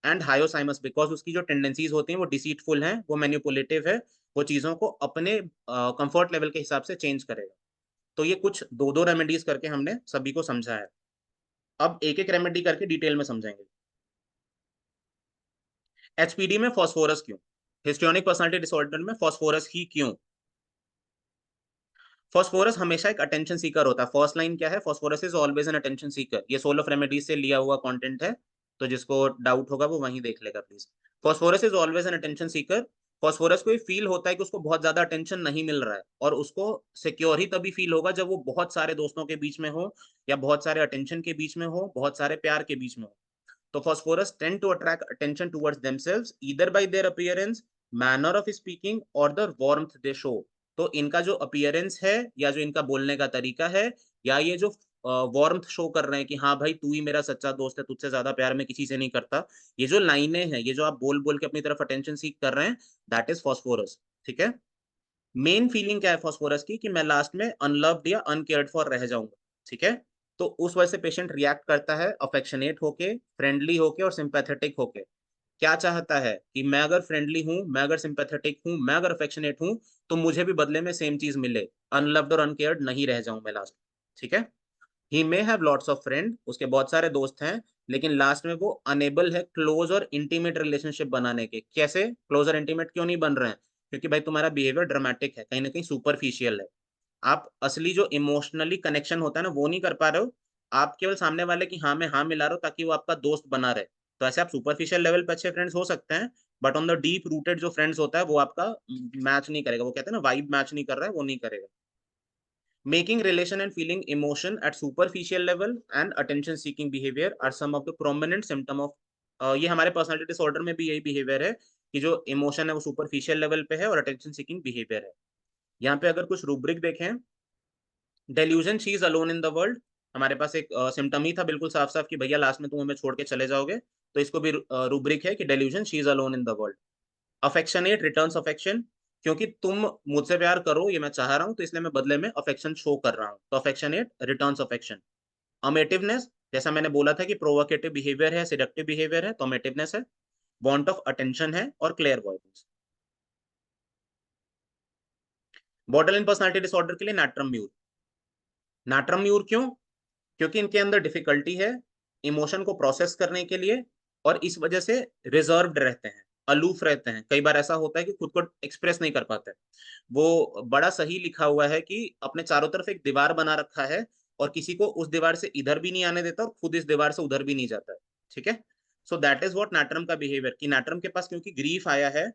S2: एंड हायोसाइमस, बिकॉज उसकी जो टेंडेंसीज होती हैं वो डिसीटफुल हैं, वो मैनिपुलेटिव है, वो चीजों को अपने कंफर्ट लेवल के हिसाब से चेंज करेगा। तो ये कुछ दो दो रेमेडीज करके हमने सभी को समझा है। अब एक एक रेमेडी करके डिटेल में समझेंगे। एचपीडी में फॉस्फोरस क्यों? हिस्ट्रियोनिक पर्सनालिटी डिसऑर्डर में फॉस्फोरस ही क्यों? फॉस्फोरस हमेशा एक अटेंशन सीकर होता है। फर्स्ट लाइन क्या है? Phosphorus is always an attention seeker. ये सोल ऑफ रेमेडीज से लिया हुआ कंटेंट है, तो जिसको डाउट होगा वो वहीं देख लेगा please. Phosphorus is always an attention seeker. Phosphorus को फील होता है कि उसको बहुत ज्यादा अटेंशन नहीं मिल रहा है, और उसको सिक्योर ही तभी फील होगा जब वो बहुत सारे दोस्तों के बीच में हो, या बहुत सारे अटेंशन के बीच में हो, बहुत सारे प्यार के बीच में हो। तो phosphorus tend to attract attention towards themselves either by their appearance, manner of speaking और द वार्मथ दे शो। तो इनका जो अपीयरेंस है, या जो इनका बोलने का तरीका है, या ये जो वार्मथ शो कर रहे हैं कि हाँ भाई तू ही मेरा सच्चा दोस्त है, तुझसे ज्यादा प्यार मैं किसी से नहीं करता, ये जो लाइनें हैं, ये जो आप बोल बोल के अपनी तरफ अटेंशन सीख कर रहे हैं, दैट इज फॉस्फोरस। ठीक है, मेन फीलिंग क्या है फॉस्फोरस की? कि मैं लास्ट में अनलव्ड या अनकेयर्ड फॉर रह जाऊंगा। ठीक है, तो उस वजह से पेशेंट रिएक्ट करता है अफेक्शनेट होके, फ्रेंडली होके और सिंपैथेटिक होके। क्या चाहता है कि मैं अगर फ्रेंडली हूं, मैं अगर सिंपैथेटिक हूं, मैं अगर अफेक्शनेट हूं, तो मुझे भी बदले में सेम चीज मिले, अनलव्ड और अनकेयर्ड नहीं रह जाऊं मैं लास्ट। ठीक है। He may have lots of friend, उसके बहुत सारे दोस्त हैं, लेकिन लास्ट में वो अनेबल है क्लोज और इंटीमेट रिलेशनशिप बनाने के। कैसे क्लोज और इंटीमेट क्यों नहीं बन रहे हैं? क्योंकि भाई तुम्हारा बिहेवियर ड्रामेटिक है, कहीं ना कहीं सुपरफिशियल है। आप असली जो इमोशनली कनेक्शन होता है ना, वो नहीं कर पा रहे हो। आप केवल सामने वाले की हाँ में हाँ मिला रहे हो ताकि वो आपका दोस्त बना रहे। तो ऐसे आप सुपरफिशियल लेवल पे अच्छे फ्रेंड्स हो सकते हैं, but on the deep rooted जो फ्रेंड्स होता है वो आपका मैच नहीं करेगा। वो कहते हैं ना, वाइब मैच नहीं कर रहा है, वो नहीं करेगा। Making relation and feeling emotion at superficial level and attention seeking behavior are some of the prominent symptom of ये हमारे पर्सनालिटी डिसऑर्डर में भी यही बिहेवियर है कि जो इमोशन है वो सुपरफिशियल लेवल पे है और अटेंशन सीकिंग बिहेवियर है। यहाँ पे अगर कुछ रूब्रिक देखें, delusion she is alone in the world, हमारे पास एक सिम्टम ही था बिल्कुल साफ साफ कि भैया लास्ट में तुम हमें छोड़ के चले जाओगे, तो इसको भी रूब्रिक है कि delusion she is alone in the world. Affectionate returns affection, क्योंकि तुम मुझसे प्यार करो ये मैं चाह रहा हूं, तो इसलिए मैं बदले में अफेक्शन शो कर रहा हूं, तो अफेक्शनेट रिटर्न्स अफेक्शन। अमेटिवनेस, जैसा मैंने बोला था कि प्रोवोकेटिव बिहेवियर है, सिडक्टिव बिहेवियर है, तो अमेटिवनेस है। वांट ऑफ अटेंशन है और क्लेयरवॉयडेंस। बॉर्डरलाइन पर्सनालिटी डिसऑर्डर के लिए नाट्रम म्यूर। नाट्रम म्यूर क्यों? क्योंकि इनके अंदर डिफिकल्टी है इमोशन को प्रोसेस करने के लिए, और इस वजह से रिजर्व्ड रहते हैं, अलूफ रहते हैं। कई बार ऐसा होता है कि खुद को एक्सप्रेस नहीं कर पाते। वो बड़ा सही लिखा हुआ है कि अपने चारों तरफ एक दीवार बना रखा है और किसी को उस दीवार से इधर भी नहीं आने देता और खुद इस दीवार से उधर भी नहीं जाता है। ठीक है। सो दैट इज व्हाट नाट्रम का बिहेवियर, कि नाट्रम के पास क्योंकि ग्रीफ आया है,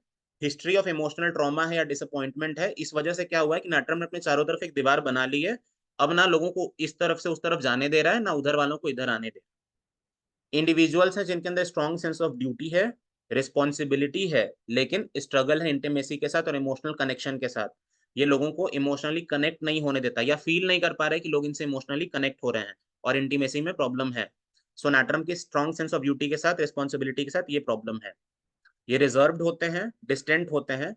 S2: हिस्ट्री ऑफ इमोशनल ट्रॉमा है या डिसअपॉइंटमेंट है, इस वजह से क्या हुआ है कि नाट्रम ने अपने चारों तरफ एक दीवार बना ली है। अब ना लोगों को इस तरफ से उस तरफ जाने दे रहा है, ना उधर वालों को इधर आने दे। इंडिविजुअल्स हैं जिनके अंदर स्ट्रॉन्ग सेंस ऑफ ड्यूटी है, रिस्पॉन्सिबिलिटी है, लेकिन स्ट्रगल है इंटीमेसी के साथ और इमोशनल कनेक्शन के साथ। ये लोगों को इमोशनली कनेक्ट नहीं होने देता, या फील नहीं कर पा रहे कि लोग इनसे इमोशनली कनेक्ट हो रहे हैं, और इंटीमेसी में प्रॉब्लम है। सो नाट्रम की स्ट्रॉन्ग सेंस ऑफ ड्यूटी के साथ, रिस्पॉन्सिबिलिटी के साथ ये प्रॉब्लम है। ये रिजर्व्ड होते हैं, डिस्टेंट होते हैं।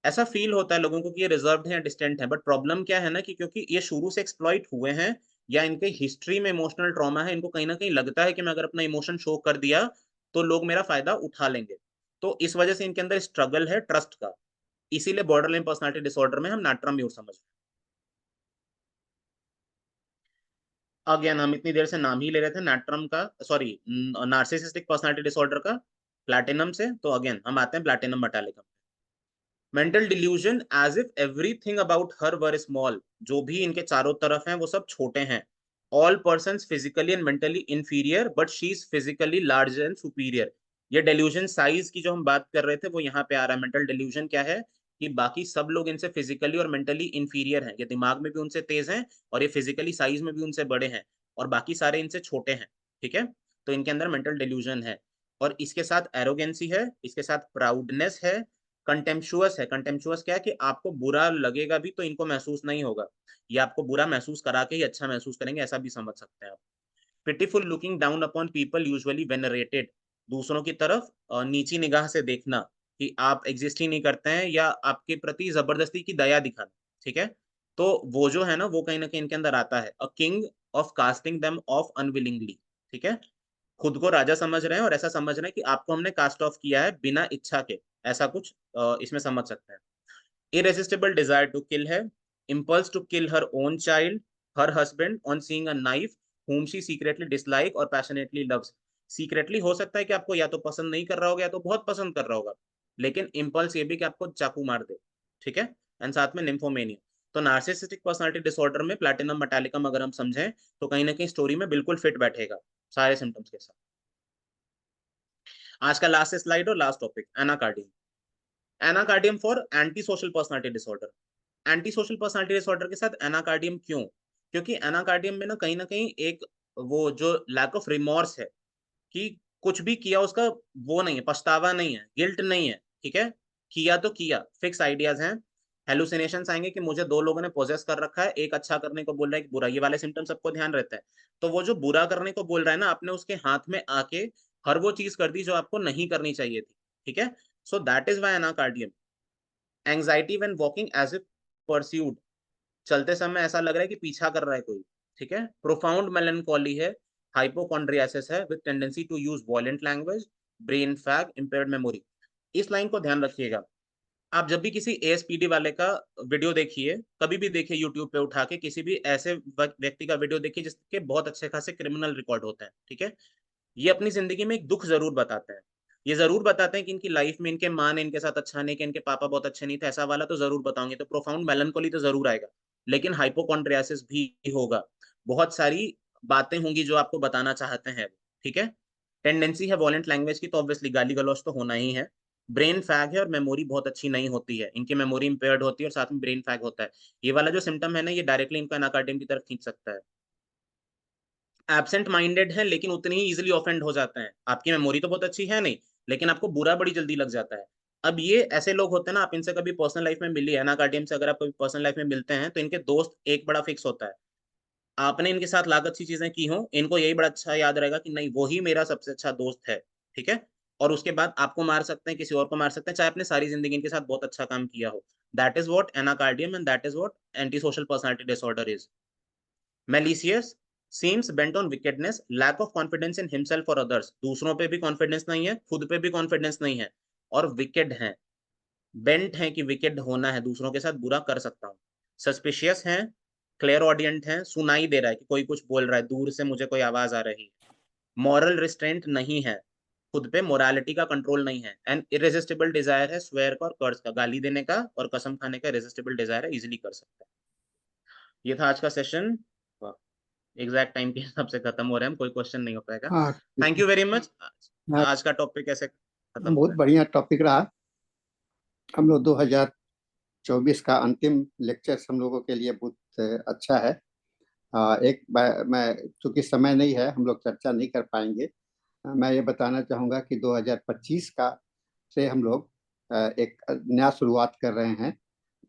S2: ऐसा फील होता है लोगों को कि ये रिजर्व्ड है, डिस्टेंट है, बट प्रॉब्लम क्या है ना कि क्योंकि ये शुरू से एक्सप्लॉइट हुए हैं या इनके हिस्ट्री में इमोशनल ट्रॉमा है, इनको कहीं ना कहीं लगता है कि मैं अगर अपना इमोशन शो कर दिया तो लोग मेरा फायदा उठा लेंगे। तो इस वजह से इनके अंदर स्ट्रगल है ट्रस्ट का। इसीलिए बॉर्डरलाइन पर्सनालिटी डिसऑर्डर में हम नाट्रम म्यूर समझ रहे हैं। अगेन हम इतनी देर से नाम ही ले रहे थे नाट्रम का, सॉरी, नार्सिसिस्टिक पर्सनालिटी डिसऑर्डर का, प्लैटिनम से। तो अगेन हम आते हैं platinum metallicum. Mental delusion as if everything about her were small, जो भी इनके चारों तरफ हैं वो सब छोटे हैं। All person physically and mentally inferior but she is physically large and superior. ये डिल्यूजन साइज की जो हम बात कर रहे थे वो यहाँ पे आ रहा है। मेंटल डिल्यूजन क्या है कि बाकी सब लोग इनसे फिजिकली और मेंटली इंफीरियर हैं, ये दिमाग में भी उनसे तेज हैं और ये फिजिकली साइज में भी उनसे बड़े हैं, और बाकी सारे इनसे छोटे हैं। ठीक है। तो इनके अंदर मेंटल डिल्यूजन है, और इसके साथ एरोगेंसी है, इसके साथ प्राउडनेस है, कंटेम्पचुअस है। कंटेम्पचुअस क्या है कि आपको बुरा लगेगा भी तो इनको महसूस नहीं होगा, ये आपको बुरा महसूस करा के ही अच्छा महसूस करेंगे, ऐसा भी समझ सकते हैं आप। Pitiful, looking down upon people usually venerated, दूसरों की तरफ नीची निगाह से देखना कि आप एग्जिस्ट ही नहीं करते हैं, या आपके प्रति जबरदस्ती की दया दिखाना। ठीक है। तो वो जो है ना वो कहीं ना कहीं इनके अंदर आता है। A king of casting them of unwillingly. ठीक है। खुद को राजा समझ रहे हैं और ऐसा समझ रहे हैं कि आपको हमने कास्ट ऑफ किया है बिना इच्छा के, ऐसा कुछ इसमें समझ सकते हैं। इरेसिस्टिबल डिजायर टू किल है, impulse to kill her own child, her husband on seeing a knife whom she secretly dislike और passionately loves। सीक्रेटली हो सकता है कि आपको या तो पसंद नहीं कर रहा होगा या तो बहुत पसंद कर रहा होगा, लेकिन इम्पल्स ये भी कि आपको चाकू मार दे। ठीक है। एंड साथ में निम्फोमेनिया। तो नार्सिसिस्टिक पर्सनालिटी डिसऑर्डर में प्लैटिनम मेटालिकम अगर हम समझें तो कहीं ना कहीं स्टोरी में बिल्कुल फिट बैठेगा सारे सिम्टम्स के साथ। आज का लास्ट स्लाइड और last topic, Anacardium. Anacardium for anti social personality disorder. Anti social personality disorder के साथ एनाकार्डियम क्यों? क्योंकि एनाकार्डियम में ना कहीं एक वो जो लैक ऑफ रिमोर्स है कि कुछ भी किया उसका वो नहीं है, पछतावा नहीं है, गिल्ट नहीं है। ठीक है। किया तो किया, फिक्स आइडियाज हैं। हेलुसिनेशंस आएंगे कि मुझे दो लोगों ने पोजेस कर रखा है, एक अच्छा करने को बोल रहा है, एक बुरा, ये वाले सिम्टम सबको ध्यान रहता है। तो वो जो बुरा करने को बोल रहा है ना, आपने उसके हाथ में आके हर वो चीज कर दी जो आपको नहीं करनी चाहिए थी। ठीक है। So that is why anacardium. Anxiety when walking as if pursued, चलते समय ऐसा लग रहा है कि पीछा कर रहा है कोई। ठीक है। प्रोफाउंड मेलनकॉली है, हाइपोकॉन्ड्रियासिस है with tendency to use violent language, brain fag, impaired memory. इस लाइन को ध्यान रखिएगा। आप जब भी किसी एएसपीडी वाले का वीडियो देखिए, कभी भी देखिए यूट्यूब पे उठा के, किसी भी ऐसे व्यक्ति का वीडियो देखिए जिसके बहुत अच्छे खासे क्रिमिनल रिकॉर्ड होते हैं, ठीक है, ये अपनी जिंदगी में एक दुख जरूर बताते हैं। ये जरूर बताते हैं कि इनकी लाइफ में इनके माँ ने इनके साथ अच्छा नहीं किया, इनके पापा बहुत अच्छे नहीं थे, ऐसा वाला तो जरूर बताऊंगे, तो प्रोफाउंड मेलनकोली तो जरूर आएगा, लेकिन हाइपोकॉन्ड्रियासिस भी होगा। बहुत सारी बातें होंगी जो आपको बताना चाहते हैं, ठीक है। टेंडेंसी है वॉलेंट लैंग्वेज की, तो ऑब्वियसली गाली गलौज तो होना ही है। ब्रेन फैग है और मेमोरी बहुत अच्छी नहीं होती है, इनकी मेमोरी इंपेयर्ड होती है और साथ में ब्रेन फैग होता है। ये वाला जो सिम्टम है ना, ये डायरेक्टली इनका अनाकार्डियम की तरफ खींच सकता है। एब्सेंट माइंडेड है लेकिन उतनी ही इजिली ऑफेंड हो जाते हैं। आपकी मेमोरी तो बहुत अच्छी है नहीं, लेकिन आपको बुरा बड़ी जल्दी लग जाता है। अब ये ऐसे लोग होते हैं ना, आप इनसे कभी पर्सनल लाइफ में मिली है, अनाकार्डियम से अगर आप कभी पर्सनल लाइफ में मिलते हैं, तो इनके दोस्त एक बड़ा फिक्स होता है। आपने इनके साथ लाख अच्छी चीजें की हो, इनको यही बड़ा अच्छा याद रहेगा कि नहीं, वो ही मेरा सबसे अच्छा दोस्त है, ठीक है। और उसके बाद आपको मार सकते हैं, किसी और को मार सकते हैं, चाहे आपने सारी जिंदगी इनके साथ बहुत अच्छा काम किया हो। That is what Anacardium and that is what anti social personality disorder is. Malicious seems bent on wickedness, lack of confidence in himself or others। दूसरों पे भी कॉन्फिडेंस नहीं है, खुद पे भी कॉन्फिडेंस नहीं है, और विकेड है, बेंट है कि विकेड होना है, दूसरों के साथ बुरा कर सकता हूँ। सस्पिशियस है, क्लियर ऑडियंट है, सुनाई दे रहा है कि कोई कुछ बोल रहा है, दूर से मुझे कोई आवाज आ रही है। मॉरल रिस्ट्रेंट नहीं है, खुद पे मोरालिटी का कंट्रोल नहीं है। एंड इरेजिस्टिबल डिजायर है स्वेयर का और कर्ज का, गाली देने का और कसम खाने का इरेजिस्टिबल डिजायर है, इजिली कर सकता है। ये था आज का सेशन। एग्जैक्ट टाइम के हिसाब से खत्म हो रहे हैं, कोई क्वेश्चन नहीं हो पाएगा।
S4: हाँ,
S2: थैंक यू वेरी मच।
S4: हाँ,
S2: आज का टॉपिक कैसे खत्म हो
S4: बहुत
S2: रहा
S4: बढ़िया टॉपिक रहा। हम लोग 2024 का अंतिम लेक्चर हम लोगों के लिए बहुत अच्छा है। मैं चूंकि समय नहीं है, हम लोग चर्चा नहीं कर पाएंगे। मैं ये बताना चाहूँगा कि 2025 का से हम लोग एक नया शुरुआत कर रहे हैं।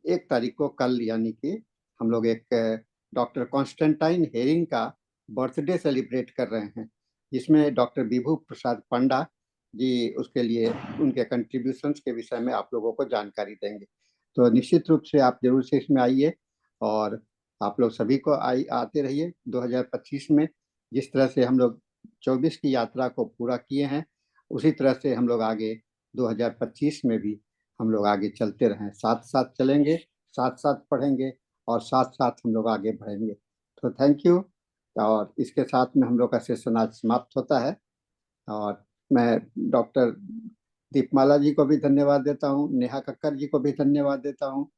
S4: 1 तारीख को, कल, यानी कि हम लोग एक डॉक्टर कॉन्स्टेंटाइन हेरिंग का बर्थडे सेलिब्रेट कर रहे हैं, जिसमें डॉक्टर विभू प्रसाद पंडा जी उसके लिए उनके कंट्रीब्यूशंस के विषय में आप लोगों को जानकारी देंगे। तो निश्चित रूप से आप जरूर से इसमें आइए, और आप लोग सभी को आते रहिए। 2025 में जिस तरह से हम लोग 24 की यात्रा को पूरा किए हैं, उसी तरह से हम लोग आगे 2025 में भी हम लोग आगे चलते रहें, साथ साथ चलेंगे, साथ साथ पढ़ेंगे और साथ साथ हम लोग आगे बढ़ेंगे। तो थैंक यू। और इसके साथ में हम लोग का सेशन आज समाप्त होता है। और मैं डॉक्टर दीपमाला जी को भी धन्यवाद देता हूँ, नेहा कक्कर जी को भी धन्यवाद देता हूँ,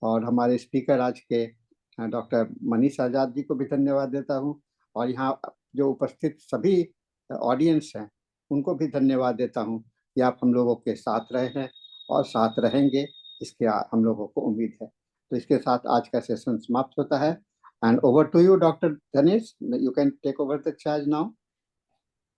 S4: और हमारे स्पीकर आज के डॉक्टर मनीष आजाद जी को भी धन्यवाद देता हूँ, और यहाँ जो उपस्थित सभी ऑडियंस हैं उनको भी धन्यवाद देता हूँ कि आप हम लोगों के साथ रहे हैं और साथ रहेंगे, इसके हम लोगों को उम्मीद है। तो इसके साथ आज का सेशन समाप्त होता है। And over to you doctor Dhanesh, you can take over the charge now.